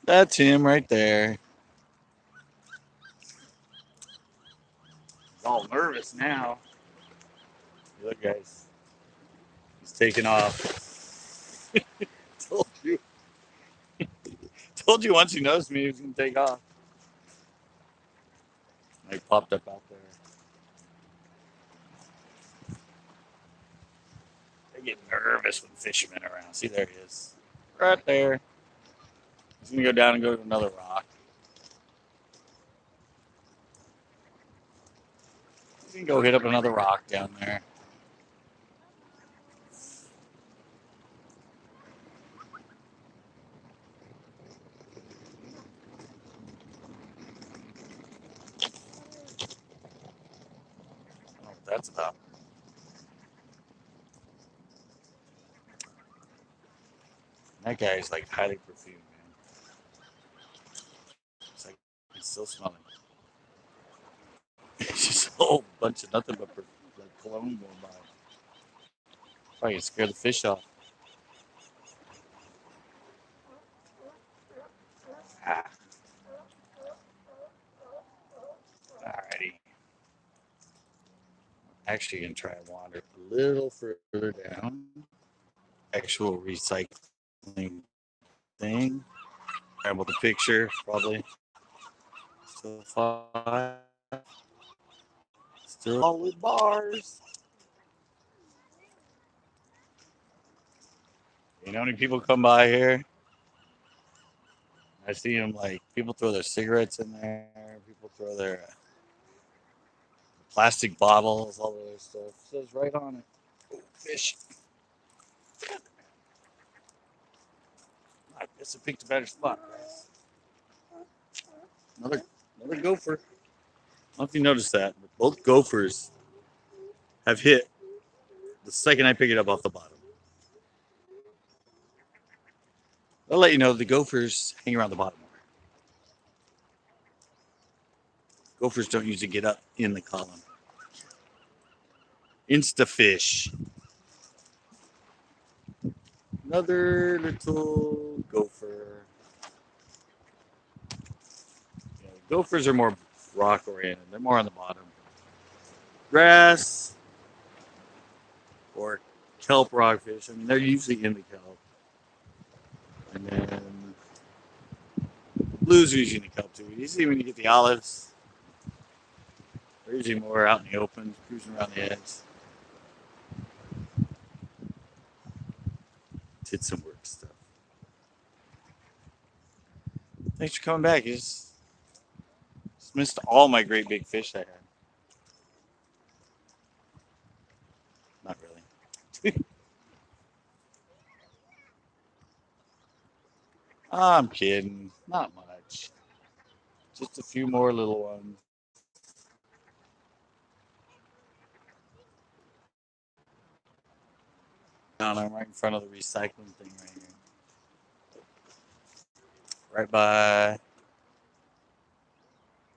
That's him right there. He's all nervous now. Look, guys. He's taking off. Told you. Told you once he knows me, he was going to take off. He popped up out there. They get nervous when fishermen are around. See, there he is. Right there. He's going to go down and go to another rock. You can go hit up another rock down there. I don't know what that's about. That guy is like highly perfumed, man. It's like he's still smelling. It's just a whole bunch of nothing but like cologne going by. Probably scare the fish off. Ah, alrighty. Actually, gonna try and wander a little further down. Actual recycling thing. Grab the picture, probably. Still five. Still all with bars. You know how many people come by here? I see them like people throw their cigarettes in there. People throw their plastic bottles, all that other stuff. It says right on it. Oh, fish. I guess I picked a better spot, guys. Another gopher. I don't know if you noticed that, but both gophers have hit the second I pick it up off the bottom. I'll let you know the gophers hang around the bottom more. Gophers don't usually get up in the column. Instafish. Another little gopher. Yeah, gophers are more rock oriented. They're more on the bottom. Grass or kelp rockfish. I mean, they're usually in the kelp. And then blues are usually in the kelp too. You see when you get the olives, they're usually more out in the open, cruising around the edge. Did some work stuff. Thanks for coming back. You just missed all my great big fish I had. Not really. I'm kidding. Not much. Just a few more little ones. I'm right in front of the recycling thing right here. Right by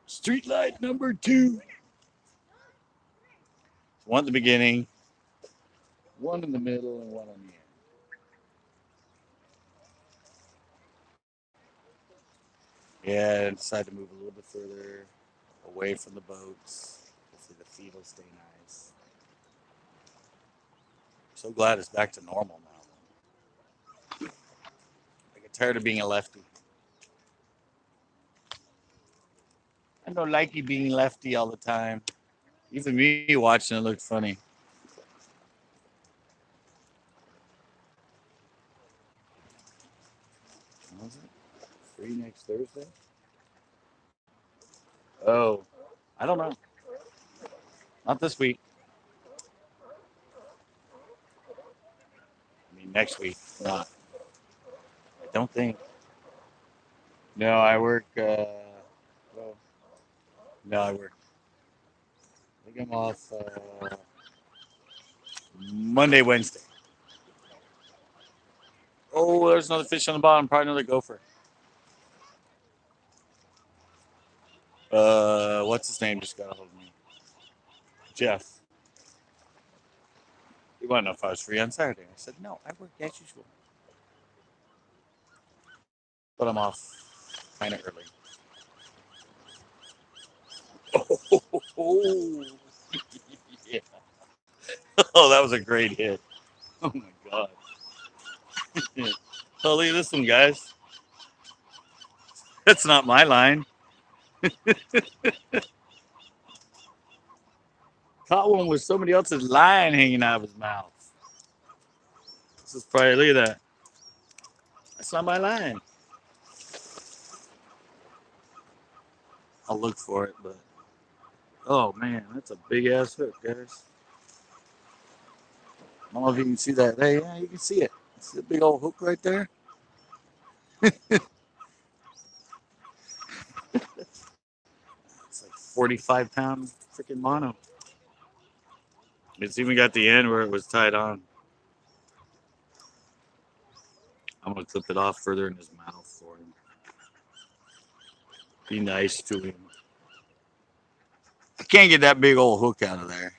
street light number 2. One at the beginning, one in the middle, and one on the end. Yeah, I decided to move a little bit further away from the boats. Hopefully the feed will stay nice. I'm so glad it's back to normal now. I get tired of being a lefty. I don't like you being lefty all the time. Even me watching it looked funny. What was it? Free next Thursday? Oh, I don't know. Not this week. I mean, next week. Not. I don't think. No, I work. Well, no, I work. I think I'm off Monday, Wednesday. Oh, there's another fish on the bottom. Probably another gopher. What's his name? Just got a hold of me. Jeff. He wanted to know if I was free on Saturday. I said, no, I work as usual. But I'm off kind of early. Oh, yeah. Oh, that was a great hit. Oh, my God. Oh, look at this one, guys. That's not my line. Caught one with somebody else's line hanging out of his mouth. This is probably, look at that. That's not my line. I'll look for it, but Oh man, that's a big ass hook, guys. I don't know if you can see that. Hey, yeah, you can see it. See the big old hook right there? It's like 45-pound freaking mono. It's even got the end where it was tied on. I'm gonna clip it off further in his mouth for him. Be nice to him. I can't get that big old hook out of there.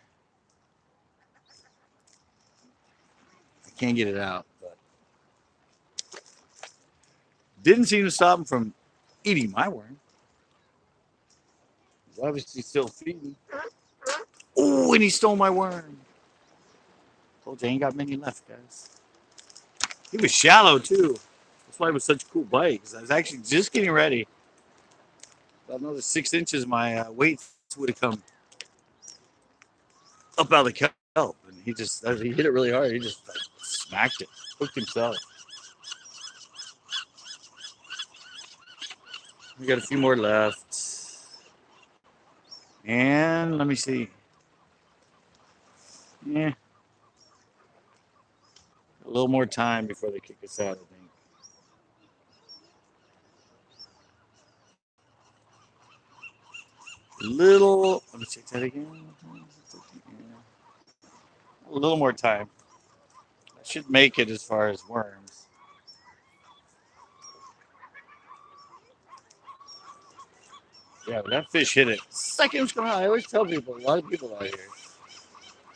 I can't get it out, but didn't seem to stop him from eating my worm. He's obviously still feeding. Oh, and he stole my worm. Told you I ain't got many left, guys. He was shallow too. That's why it was such a cool bite. Because I was actually just getting ready. About another 6 inches, my weight would have come up out of the kelp, and he hit it really hard. He just like smacked it, hooked himself. We got a few more left, and let me see. Yeah, a little more time before they kick us out, I think. Let me check that again. A little more time. I should make it as far as worms. Yeah, but that fish hit it. Second was coming out. I always tell people, a lot of people out here.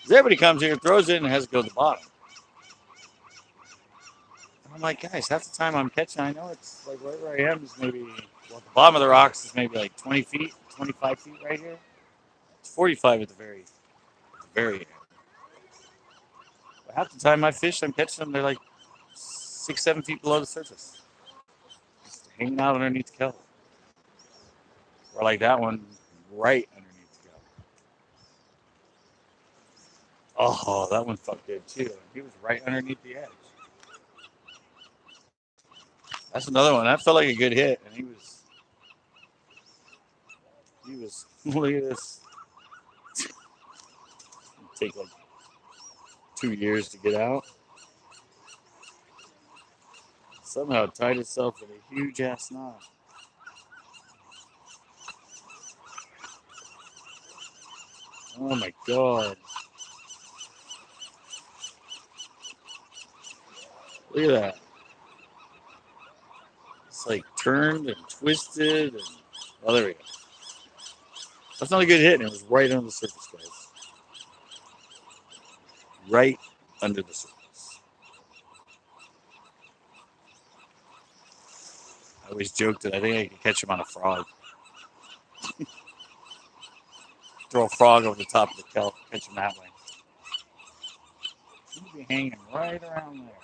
'Cause everybody comes here, throws it, and has to go to the bottom. And I'm like, guys, half the time I'm catching, I know it's like wherever I am is maybe, well, the bottom of the rocks is maybe like 20 feet, 25 feet right here. It's 45 at the very end. But half the time my fish, I'm catching them, they're like 6, 7 feet below the surface. Just hanging out underneath the kelp. Or like that one, right underneath the kelp. Oh, that one felt good too. He was right underneath the edge. That's another one. That felt like a good hit, and he was. Look at this. Take like 2 years to get out. Somehow it tied itself in a huge ass knot. Oh my god. Look at that. It's like turned and twisted and oh there we go. That's not a good hit, and it was right under the surface, guys. Right under the surface. I always joked that I think I could catch him on a frog. Throw a frog over the top of the kelp, catch him that way. He'd be hanging right around there.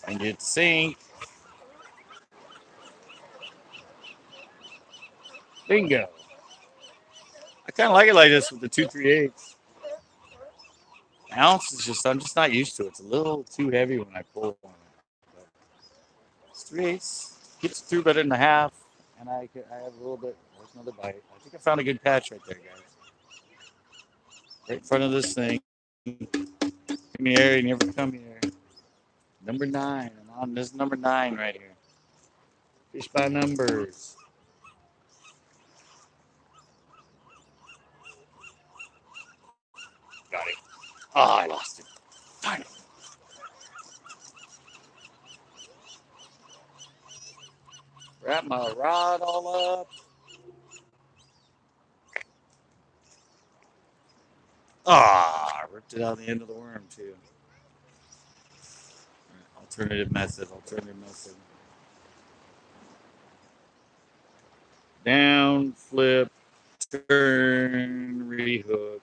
I can get it to sink. Bingo. I kind of like it like this with the 2 3/8. Ounce is just, I'm just not used to it. It's a little too heavy when I pull on it. But it's 3/8. Gets through better than a half. And I have a little bit. There's another bite. I think I found a good catch right there, guys. Right in front of this thing. Come here, you never come here. Number 9. I'm on this number 9 right here. Fish by numbers. Got it. Oh, I lost it. Darn it. Wrap my rod all up. Ah, I ripped it out the end of the worm too. Alternative method. Down, flip, turn, rehook.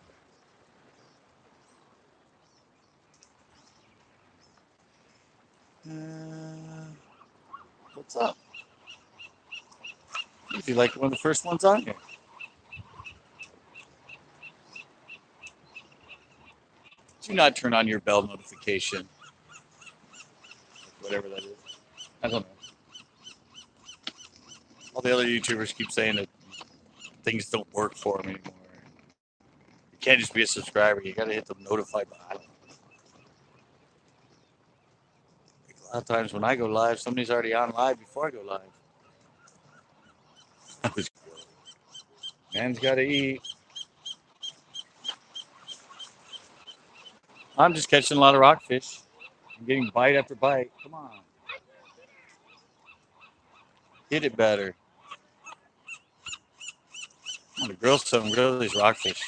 What's up? Usually like one of the first ones on here. Do not turn on your bell notification. Whatever that is. I don't know. All the other YouTubers keep saying that things don't work for them anymore. You can't just be a subscriber. You got to hit the notify button. I don't know. A lot of times when I go live, somebody's already on live before I go live. Man's got to eat. I'm just catching a lot of rockfish. I'm getting bite after bite. Come on. Hit it better. I'm going to grill these rockfish.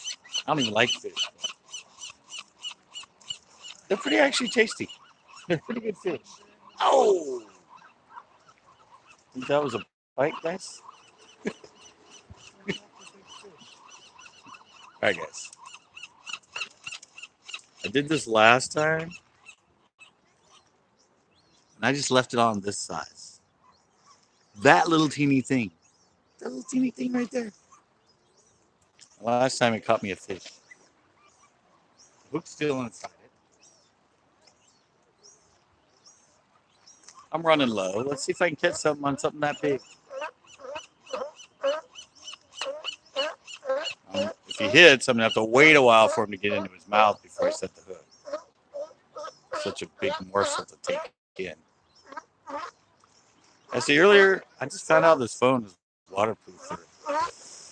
I don't even like fish. They're pretty actually tasty. They're pretty good fish. Oh! Think that was a bite, guys? All right, guys. I did this last time, and I just left it on this size. That little teeny thing. That little teeny thing right there. Last time it caught me a fish. The hook's still inside it. I'm running low. Let's see if I can catch something on something that big. If he hits, I'm going to have to wait a while for him to get into his mouth before I set the hook. Such a big morsel to take in. I see earlier, I just found out this phone is waterproof.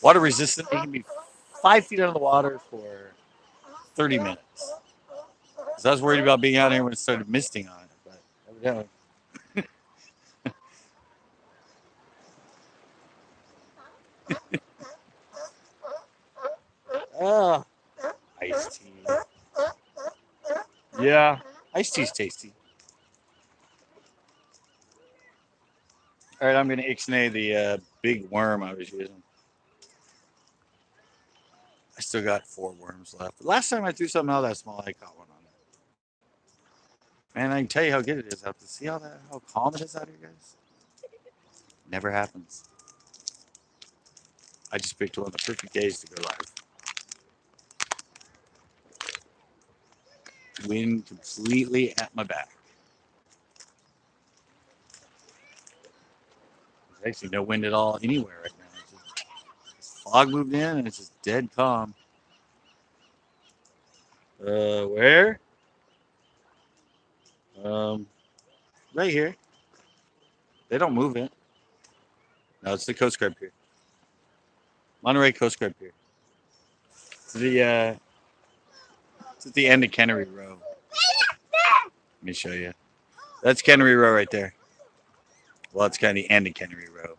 Water resistant. It can be 5 feet under the water for 30 minutes. So I was worried about being out here when it started misting on it, but evidently. Ah, iced tea. Yeah, iced tea's tasty. All right, I'm going to ixnay the big worm I was using. I still got 4 worms left. The last time I threw something out that small, I caught one on it. Man, I can tell you how good it is out there. See how calm it is out here, guys? Never happens. I just picked one of the perfect days to go live. Wind completely at my back. There's actually no wind at all anywhere right now. Just fog moved in and it's just dead calm. Where? Right here. They don't move it. No, it's the Coast Guard Pier. Monterey Coast Guard Pier. It's at the end of Cannery Row. Let me show you. That's Cannery Row right there. Well, it's kind of the end of Cannery Row.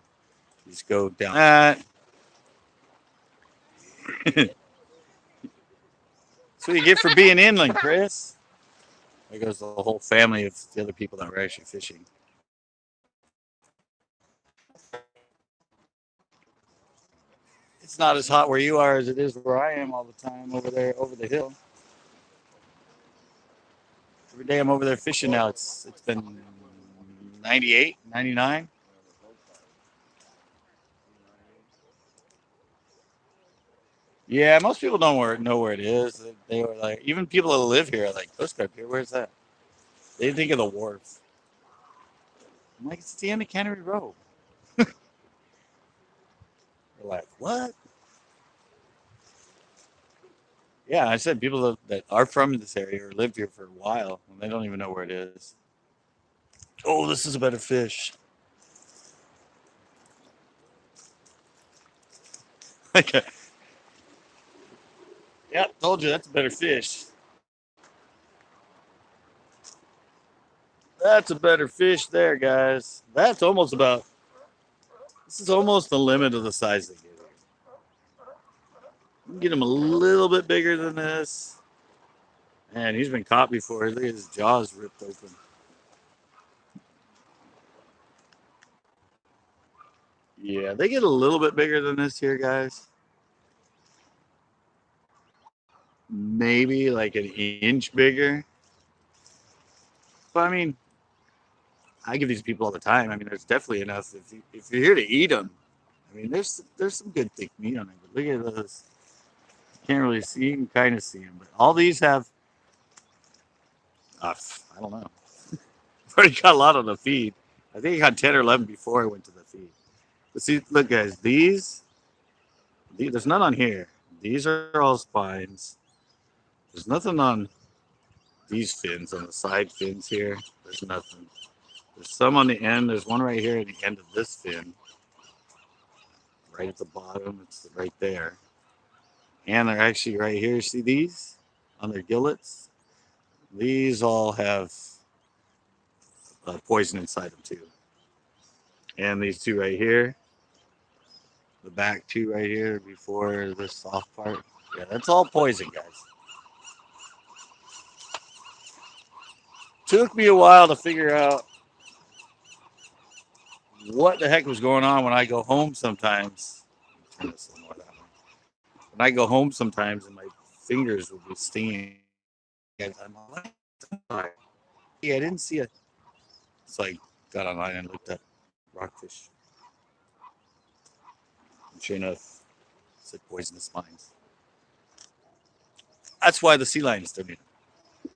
You just go down that. That's what you get for being inland, Chris. There goes the whole family of the other people that were actually fishing. It's not as hot where you are as it is where I am all the time over there, over the hill. Every day I'm over there fishing now. It's been 98, 99. Yeah, most people don't know where it is. They were like, even people that live here are like, Coast Guard Pier, where's that? They think of the wharf. I'm like, it's at the end of Cannery Row. They're like, what? Yeah, I said people that are from this area or lived here for a while, and they don't even know where it is. Oh, this is a better fish. Okay. Yep, told you that's a better fish. That's a better fish there, guys. That's almost about. This is almost the limit of the size they get here. You can get him a little bit bigger than this. Man, he's been caught before. Look at his jaws ripped open. Yeah, they get a little bit bigger than this here, guys. Maybe like an inch bigger. But I mean, I give these people all the time. I mean, there's definitely enough. If you're here to eat them, I mean, there's some good thick meat on it. But look at those. You can't really see. You can kind of see them. But all these have, I don't know. I've already got a lot on the feed. I think I got 10 or 11 before I went to the feed. But see, look, guys, there's none on here. These are all spines. There's nothing on these fins, on the side fins here. There's nothing. There's some on the end. There's one right here at the end of this fin, right at the bottom. It's right there. And they're actually right here. See these on their gillets? These all have poison inside them too. And these two right here, the back two right here before this soft part. Yeah, that's all poison, guys. Took me a while to figure out what the heck was going on when I go home sometimes. Turn this a little more that way. When I go home sometimes and my fingers would be stinging. I'm like, yeah, I didn't see it. So I got online and looked at rockfish. And sure enough, it said poisonous spines. That's why the sea lions don't eat them.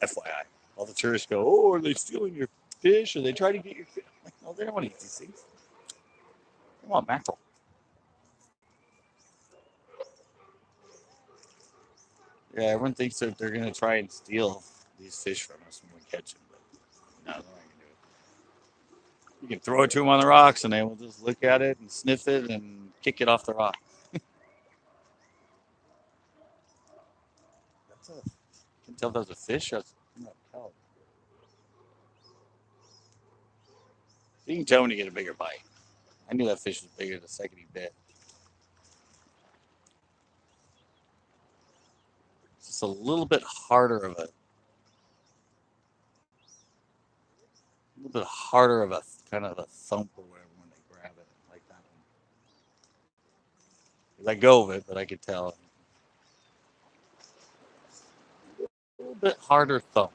FYI. All the tourists go, oh, are they stealing your fish? Or they try to get your fish? I'm like, no, they don't want to eat these things. They want mackerel. Yeah, everyone thinks that they're going to try and steal these fish from us when we catch them. But no, they're not going to do it. You can throw it to them on the rocks and they will just look at it and sniff it and kick it off the rock. I can tell if that's a fish. That's not a kelp. You can tell when you get a bigger bite. I knew that fish was bigger the second he bit. It's just a little bit harder of a kind of a thump or whatever when they grab it like that one. Let go of it, but I could tell a little bit harder thump.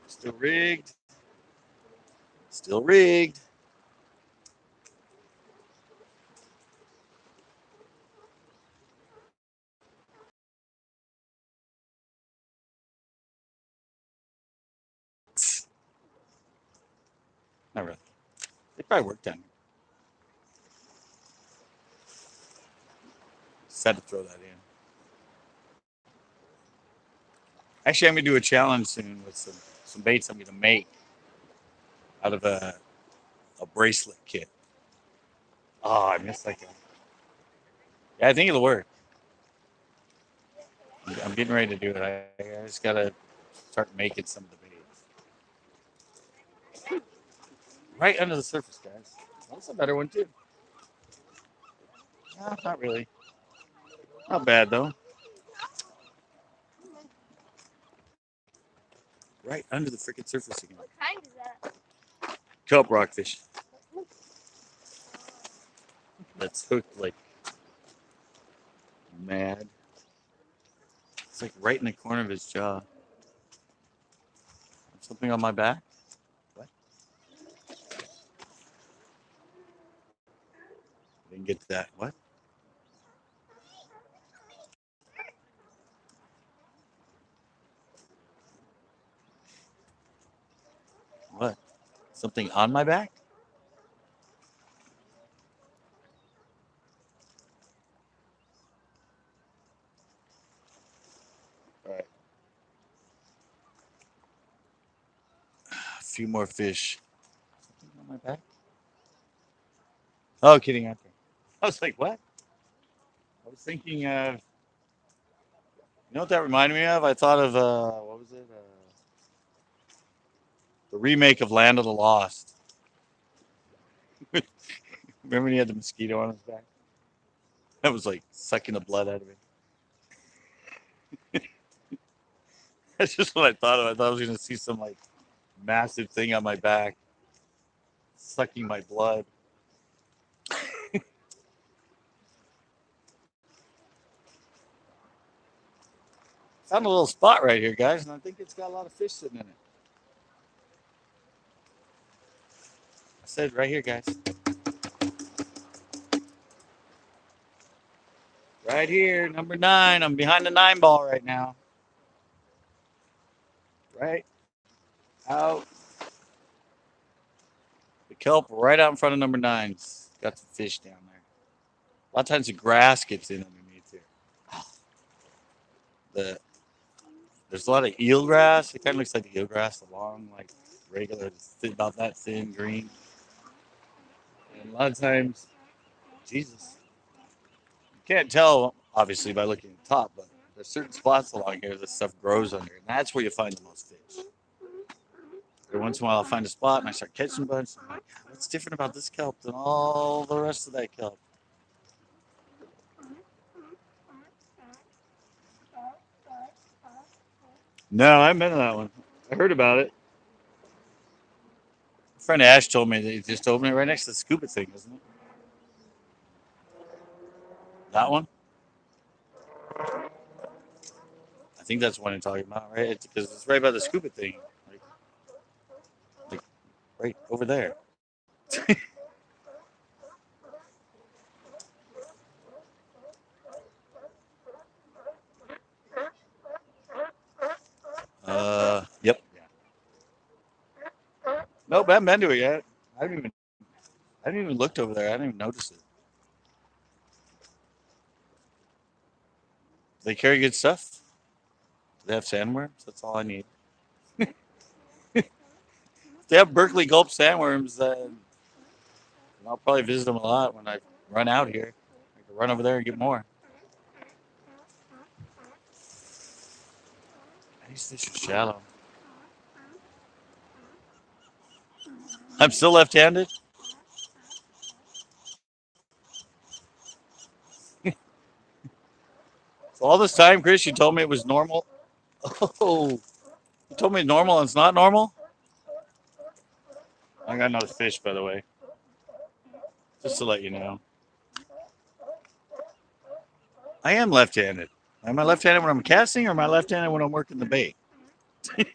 Still rigged. Still rigged. Not really. They probably worked on it. Just had to throw that in. Actually, I'm gonna do a challenge soon with some baits I'm gonna make out of a bracelet kit. Oh, I missed like a. Yeah, I think it'll work. I'm getting ready to do it. I just gotta start making some of the baits. Right under the surface, guys. That's a better one too. No, not really. Not bad though. Right under the freaking surface again. What kind is that? Kelp rockfish. That's hooked like mad. It's like right in the corner of his jaw. Something on my back? What? Didn't get that. What? What? Something on my back? All right. A few more fish. Something on my back? Oh, kidding. Out there. I was like, what? I was thinking of. You know what that reminded me of? I thought of what was it? The remake of Land of the Lost. Remember when he had the mosquito on his back? That was like sucking the blood out of it. That's just what I thought of. I thought I was gonna see some like massive thing on my back, sucking my blood. Found a little spot right here, guys, and I think it's got a lot of fish sitting in it. I said right here, guys. Right here, number 9. I'm behind the 9 ball right now. Right Out. The kelp right out in front of number 9's got some fish down there. A lot of times the grass gets in underneath here. There's a lot of eelgrass. It kind of looks like the eelgrass, the long, like regular, about that thin green. And a lot of times, Jesus, you can't tell obviously by looking at the top, but there's certain spots along here that stuff grows under, and that's where you find the most fish. Every once in a while, I'll find a spot and I start catching a bunch. I'm like, what's different about this kelp than all the rest of that kelp? No, I haven't been to that one. I heard about it. My friend Ash told me they just opened it right next to the scuba thing, isn't it? That one? I think that's the one you're talking about, right? Because it's right by the scuba thing, like right over there. Yep. Yeah. Nope, I haven't been to it yet. I haven't even looked over there. I didn't even notice it. Do they carry good stuff? Do they have sandworms? That's all I need. If they have Berkeley Gulp sandworms, then I'll probably visit them a lot when I run out here. I can run over there and get more. These fish are shallow. I'm still left-handed. So all this time, Chris, you told me it was normal. Oh, you told me it's normal and it's not normal? I got another fish, by the way, just to let you know. I am left-handed. Am I left-handed when I'm casting, or am I left-handed when I'm working the bait? Let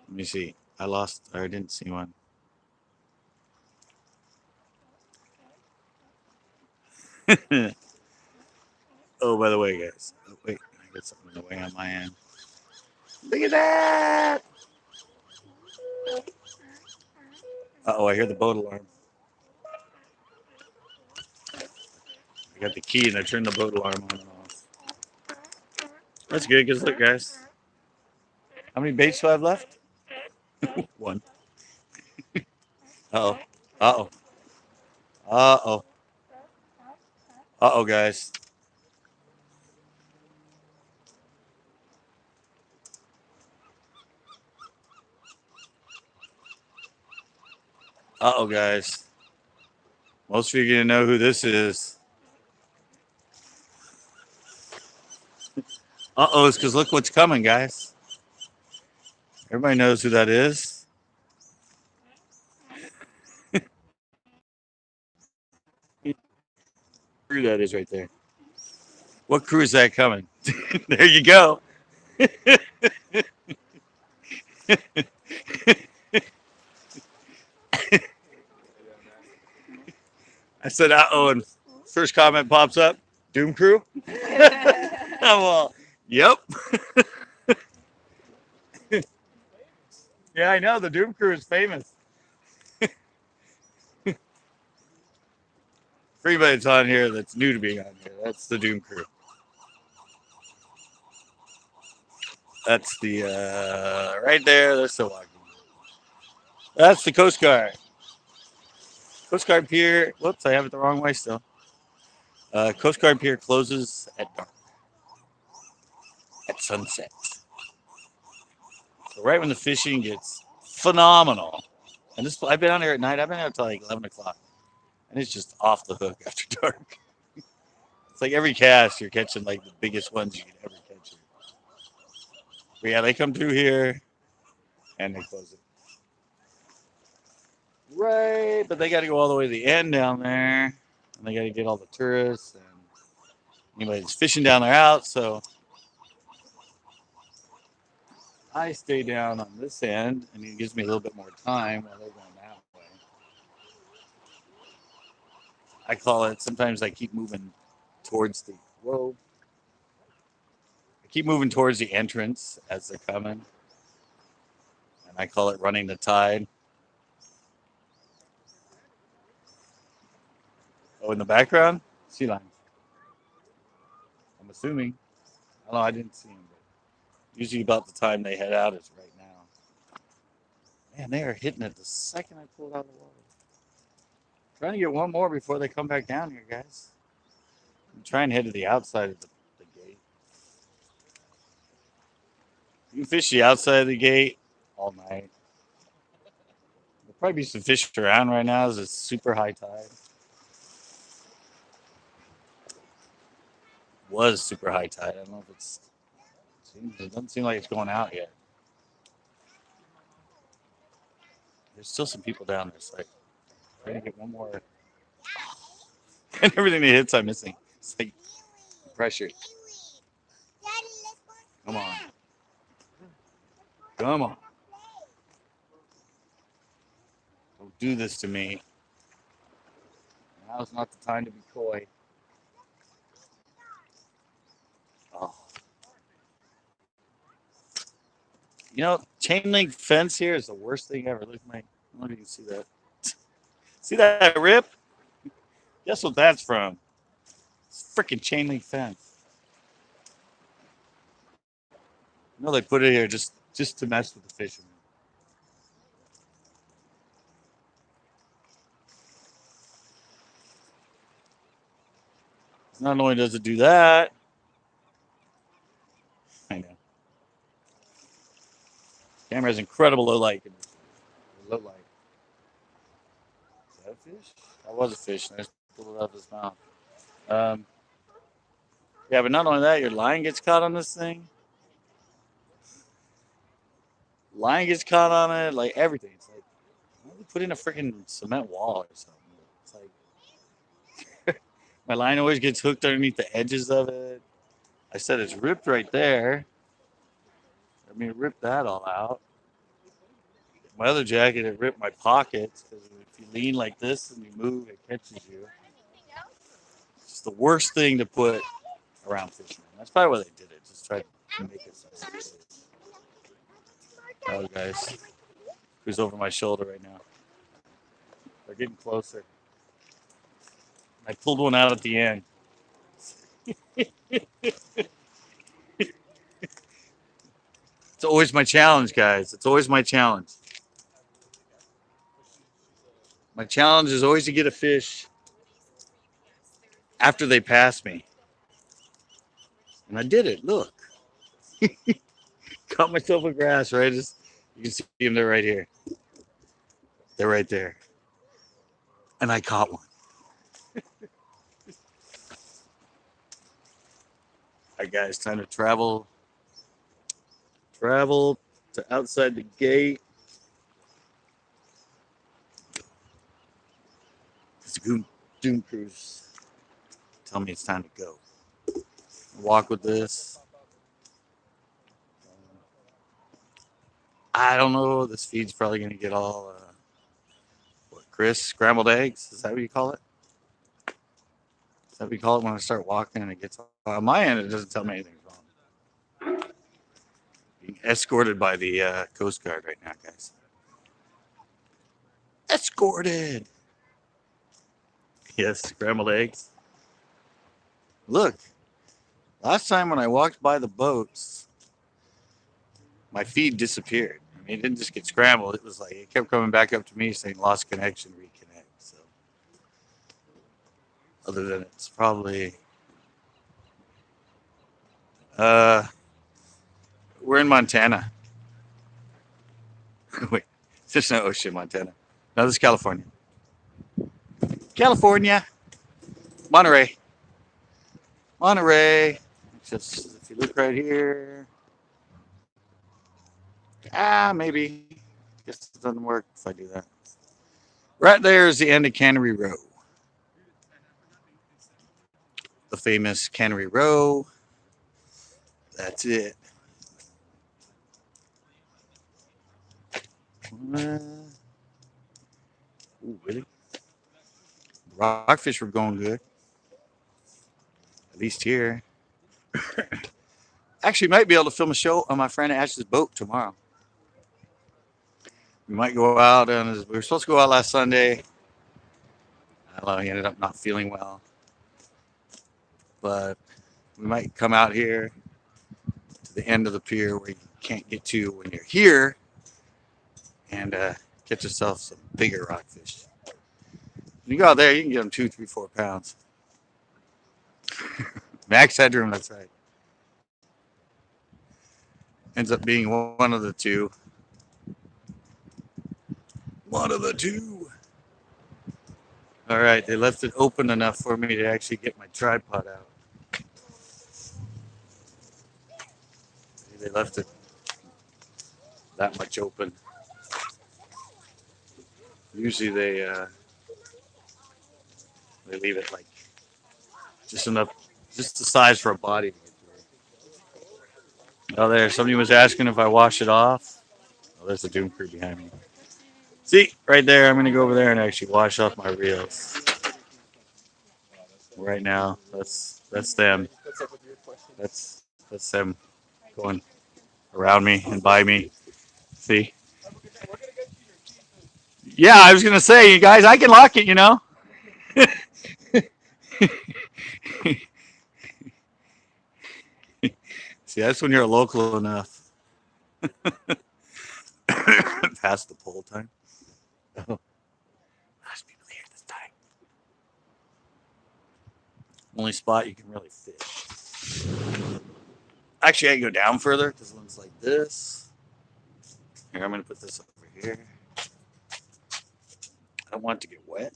me see. I lost, or I didn't see one. Oh, by the way, guys. Oh, wait, I got something in the way on my end. Look at that! Uh-oh, I hear the boat alarm. I got the key and I turned the boat alarm on and off. That's good, because look, guys. How many baits do I have left? One. Uh-oh. Uh-oh. Uh-oh. Uh-oh, guys. Uh-oh, guys. Most of you are going to know who this is. Uh-oh, it's because look what's coming, guys. Everybody knows who that is. Who that is right there. What crew is that coming? There you go. I said, uh-oh, and first comment pops up, Doom Crew? I'm all, yep. Yeah, I know, the Doom Crew is famous. For anybody that's on here that's new to being on here, that's the Doom Crew. That's the, right there, they're still walking. That's the Coast Guard. Coast Guard Pier, whoops, I have it the wrong way still. Coast Guard Pier closes at dark, at sunset. So right when the fishing gets phenomenal, and this I've been on here at night. I've been out till like 11 o'clock, and it's just off the hook after dark. It's like every cast you're catching like the biggest ones you can ever catch. But yeah, they come through here, and they close it. Right, but they got to go all the way to the end down there, and they got to get all the tourists and anybody that's fishing down there out. So I stay down on this end, and it gives me a little bit more time while they're going that way. I call it, sometimes I keep moving towards the, whoa. I keep moving towards the entrance as they're coming, and I call it running the tide. Oh, in the background, sea lions. I'm assuming. I don't know. I didn't see them, but usually about the time they head out is right now. Man, they are hitting it the second I pulled out of the water. Trying to get one more before they come back down here, guys. I'm trying to head to the outside of the gate. You can fish the outside of the gate all night. There'll probably be some fish around right now as it's super high tide. Was super high tide. I don't know if it doesn't seem like it's going out yet. There's still some people down there. It's like trying to get one more. And everything that hits, I'm missing. It's like pressure. Come on. Come on. Don't do this to me. Now's not the time to be coy. Oh. You know, chain link fence here is the worst thing ever. Look at my, I don't know if you can see that. See that rip? Guess what that's from? It's freaking chain link fence. You know they put it here just to mess with the fishermen. Not only does it do that, I know. Camera has incredible low light. Low light. Is that a fish? That was a fish. I just pulled it out of his mouth. Yeah, but not only that, your line gets caught on this thing. Line gets caught on it, like everything. It's like, why don't you put in a freaking cement wall or something? It's like, my line always gets hooked underneath the edges of it. I said it's ripped right there. I mean, it ripped that all out. My other jacket, it ripped my pockets because if you lean like this and you move, it catches you. It's the worst thing to put around fishing. That's probably why they did it. Just try to make it so. Oh, guys. Who's over my shoulder right now? They're getting closer. I pulled one out at the end. It's always my challenge, guys. It's always my challenge. My challenge is always to get a fish after they pass me. And I did it. Look. Caught myself with grass, right? You can see them. They're right here. They're right there. And I caught one. All right, guys. Time to travel to outside the gate. It's a Doom Cruise. Tell me it's time to go. Walk with this. I don't know. This feed's probably going to get all, Chris, scrambled eggs? Is that what you call it? Is that what you call it when I start walking and it gets on my end? It doesn't tell me anything's wrong. Being escorted by the Coast Guard right now, guys. Escorted. Yes, scrambled eggs. Look, last time when I walked by the boats, my feed disappeared. I mean, it didn't just get scrambled. It was like it kept coming back up to me saying lost connection, reconnect. So, other than it's probably, we're in Montana. Wait, there's no ocean, Montana. No, this is California. California, Monterey. Monterey. Just if you look right here. Maybe. Guess it doesn't work if I do that. Right there is the end of Cannery Row. The famous Cannery Row. That's it. Ooh, really? Rockfish were going good. At least here. Actually, might be able to film a show on my friend Ash's boat tomorrow. We might go out, and we were supposed to go out last Sunday. I don't know, he ended up not feeling well. But we might come out here to the end of the pier where you can't get to when you're here and get yourself some bigger rockfish. When you go out there, you can get them 2, 3, 4 pounds. Max headroom, that's right. Ends up being one of the two. One of the two. All right, they left it open enough for me to actually get my tripod out. They left it that much open. Usually they leave it like just enough, just the size for a body to get through. Oh, there, somebody was asking if I wash it off. Oh, there's the Doom Crew behind me. See, right there, I'm gonna go over there and actually wash off my reels. Right now, that's them. That's them going around me and by me. See? Yeah, I was gonna say, you guys, I can lock it, you know. See, that's when you're local enough. Past the pole time. Oh, last people here this time. Only spot you can really fish. Actually, I can go down further because one's like this. Here, I'm gonna put this over here. I don't want it to get wet.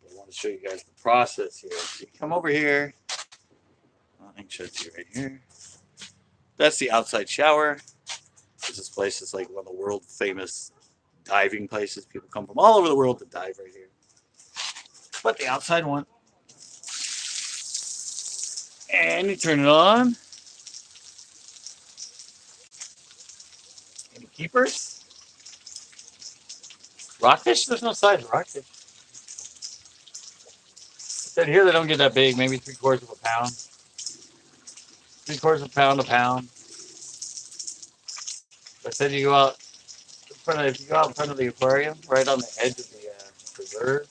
I want to show you guys the process here. So you come over here. I think shows you right here. That's the outside shower. This place is like one of the world famous diving places. People come from all over the world to dive right here. But the outside one. And you turn it on. Any keepers? Rockfish? There's no size of rockfish. Said here they don't get that big, maybe 3/4 of a pound. 3/4 of a pound, a pound. I said you go out in front of, if you go out in front of the aquarium, right on the edge of the preserve,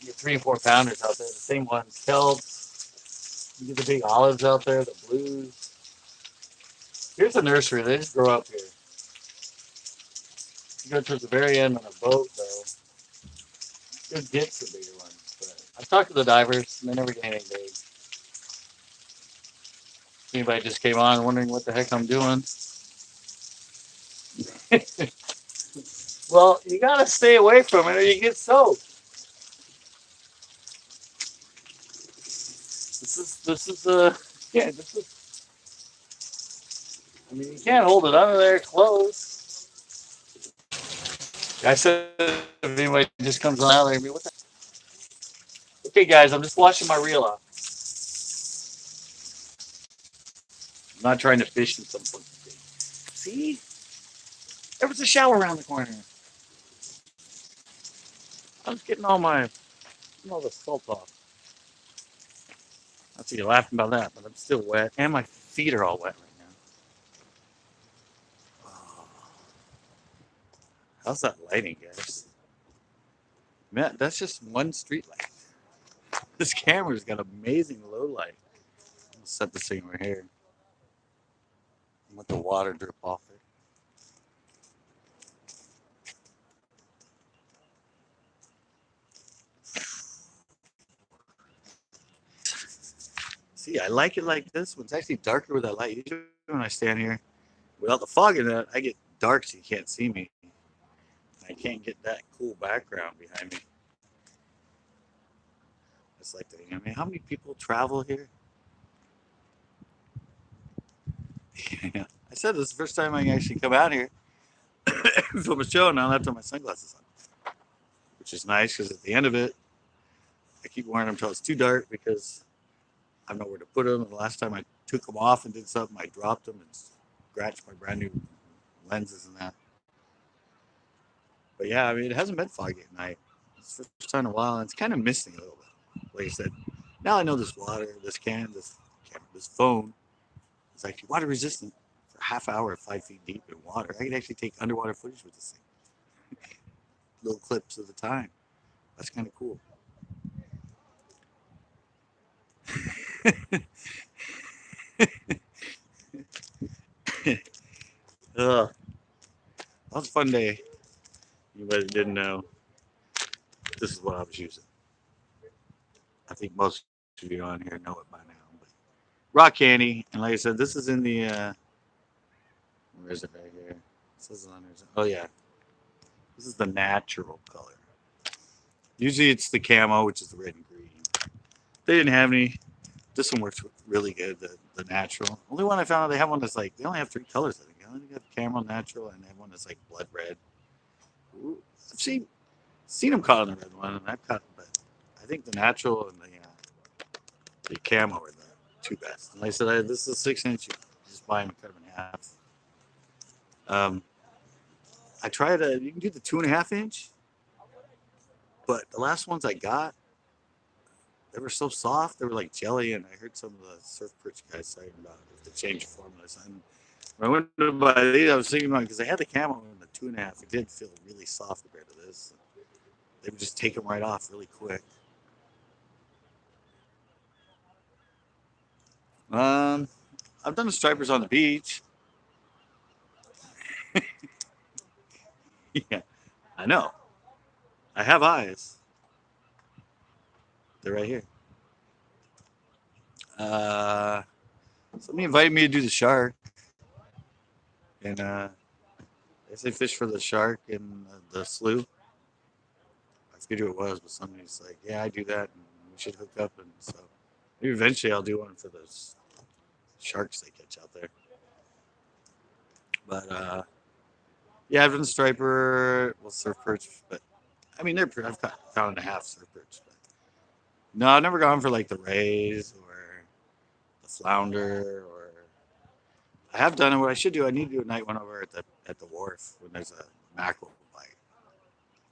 you get 3 and 4 pounders out there. The same ones, kelps. You get the big olives out there, the blues. Here's a nursery. They just grow up here. You go towards the very end on a boat, though. You'll get some bigger ones. But I've talked to the divers, and they never get anything big. Anybody just came on wondering what the heck I'm doing. Well, you gotta stay away from it or you get soaked. This is yeah, this is, I mean, you can't hold it under there close. I said if anybody just comes on out there, what the. Okay, guys, I'm just washing my reel off. I'm not trying to fish in some place. See? There was a shower around the corner. I was getting all the salt off. I see you laughing about that, but I'm still wet. And my feet are all wet right now. Oh, how's that lighting, guys? Man, that's just one street light. This camera's got amazing low light. I'll set this thing right here. Let the water drip off it. See, I like it like this. It's actually darker with that light. Usually when I stand here without the fog in it, I get dark so you can't see me. I can't get that cool background behind me. It's like, I mean, how many people travel here? Yeah. I said this is the first time I can actually come out here and film a show. Now I have to have my sunglasses on, which is nice because at the end of it, I keep wearing them until it's too dark because I don't know where to put them. And the last time I took them off and did something, I dropped them and scratched my brand new lenses and that. But yeah, I mean, it hasn't been foggy at night. It's the first time in a while, and it's kind of misting a little bit. Like I said, now I know this camera. This phone is actually water resistant for a half hour, 5 feet deep in water. I can actually take underwater footage with this thing, little clips at a time. That's kind of cool. Ugh, that was a fun day. You guys didn't know this is what I was using. I think most of you on here know it by now. But rock candy, and like I said, this is in the where is it right here? It says it on there. Oh yeah, this is the natural color. Usually it's the camo, which is the red and green. They didn't have any. This one works really good. The natural. Only one I found out they have one that's like they only have 3 colors. I think. They only got camo, natural, and they have one that's like blood red. Ooh, I've seen them caught in the red one, and I've caught, but I think the natural and the camo are the two best. And like I said, this is a 6 inch. You just buy them and cut them in half. Um, I tried you can do the 2.5 inch, but the last ones I got, they were so soft. They were like jelly, and I heard some of the surf perch guys talking about if they change formulas. And when I went to buy these, I was thinking about because they had the camo in the 2.5. It did feel really soft compared to this. They would just take them right off really quick. Um, I've done the stripers on the beach. Yeah, I know. I have eyes. They're right here. Uh, Somebody invited me to do the shark, and they say fish for the shark and the slough. I forget who it was, but somebody's like, "Yeah, I do that, and we should hook up." And so maybe eventually I'll do one for those sharks they catch out there. But yeah, I've done striper, well, surf perch, but I mean I've caught pound and a half surf perch. But no, I've never gone for like the rays or the flounder or I have done it. What I should do, I need to do a night one over at the wharf when there's a mackerel bite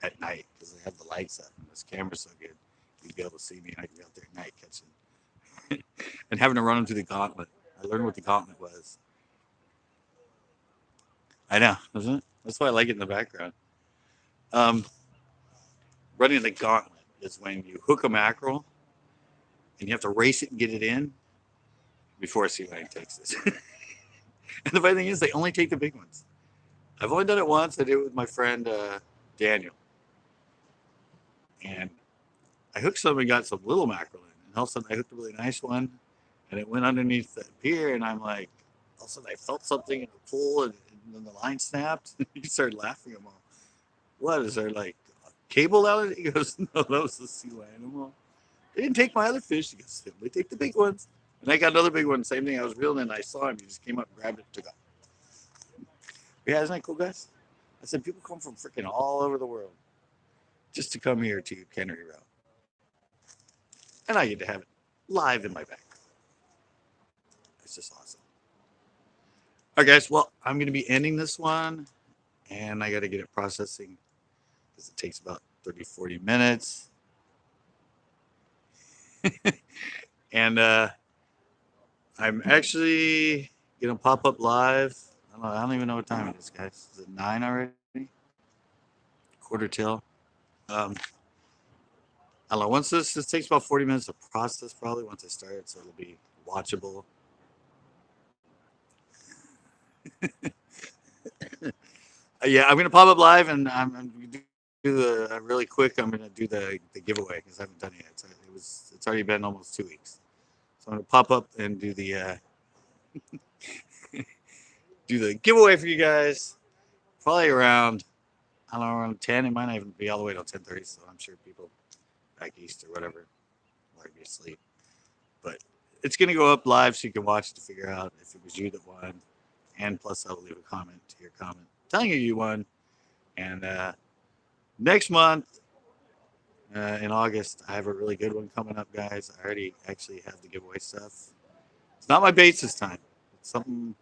at night because they have the lights up and this camera's so good. You'd be able to see me, and I could be out there at night catching and having to run them through the gauntlet. I learned what the gauntlet was. I know, isn't it? That's why I like it in the background. Um, Running the gauntlet is when you hook a mackerel and you have to race it and get it in before a sea lion takes it. And the funny thing is, they only take the big ones. I've only done it once. I did it with my friend Daniel, and I hooked some and got some little mackerel in, and all of a sudden I hooked a really nice one, and it went underneath the pier, and I'm like, all of a sudden I felt something in the pool, and then the line snapped. He started laughing. I'm all, what is there like a cable out? He goes, no, that was the sea lion. I'm all, they didn't take my other fish. He goes, they take the big ones. And I got another big one. Same thing. I was reeling and I saw him. He just came up, grabbed it, took off. Yeah, isn't that cool, guys? I said people come from freaking all over the world just to come here to Cannery Row, and I get to have it live in my back. It's just awesome. All right, guys. Well, I'm going to be ending this one, and I got to get it processing because it takes about 30, 40 minutes. And I'm actually going to pop up live. I don't even know what time it is, guys. Is it 9 already? Quarter till. I don't know. Once this takes about 40 minutes to process, probably once I start it, so it'll be watchable. Yeah, I'm gonna pop up live, and I'm gonna do the really quick. I'm gonna do the giveaway because I haven't done it yet. So it's already been almost 2 weeks. So I'm gonna pop up and do the giveaway for you guys. Probably around I don't know around 10. It might not even be all the way till 10:30. So I'm sure people back east or whatever might be asleep. But it's gonna go up live so you can watch it to figure out if it was you that won, and plus I'll leave a comment to your comment telling you won. And next month in August, I have a really good one coming up, guys. I already actually have the giveaway stuff. It's not my baits this time. It's something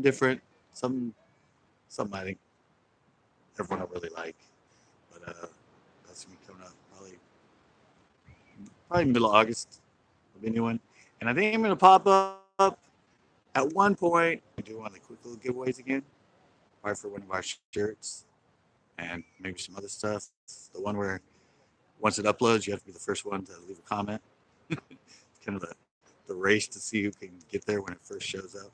different. Something I think everyone will really like. But that's gonna be coming up probably middle of August. There'll be a new one. And I think I'm going to pop up at one point and do one of the quick little giveaways again, probably for one of our shirts and maybe some other stuff. The one where once it uploads, you have to be the first one to leave a comment. It's kind of the race to see who can get there when it first shows up.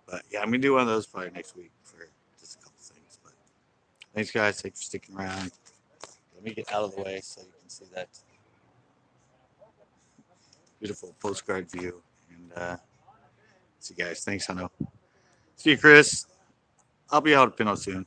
But yeah, I'm going to do one of those probably next week for just a couple things. But thanks, guys. Thanks for sticking around. Let me get out of the way so you can see that beautiful postcard view. And see you guys. Thanks, Hunno. See you, Chris. I'll be out at Pinot soon.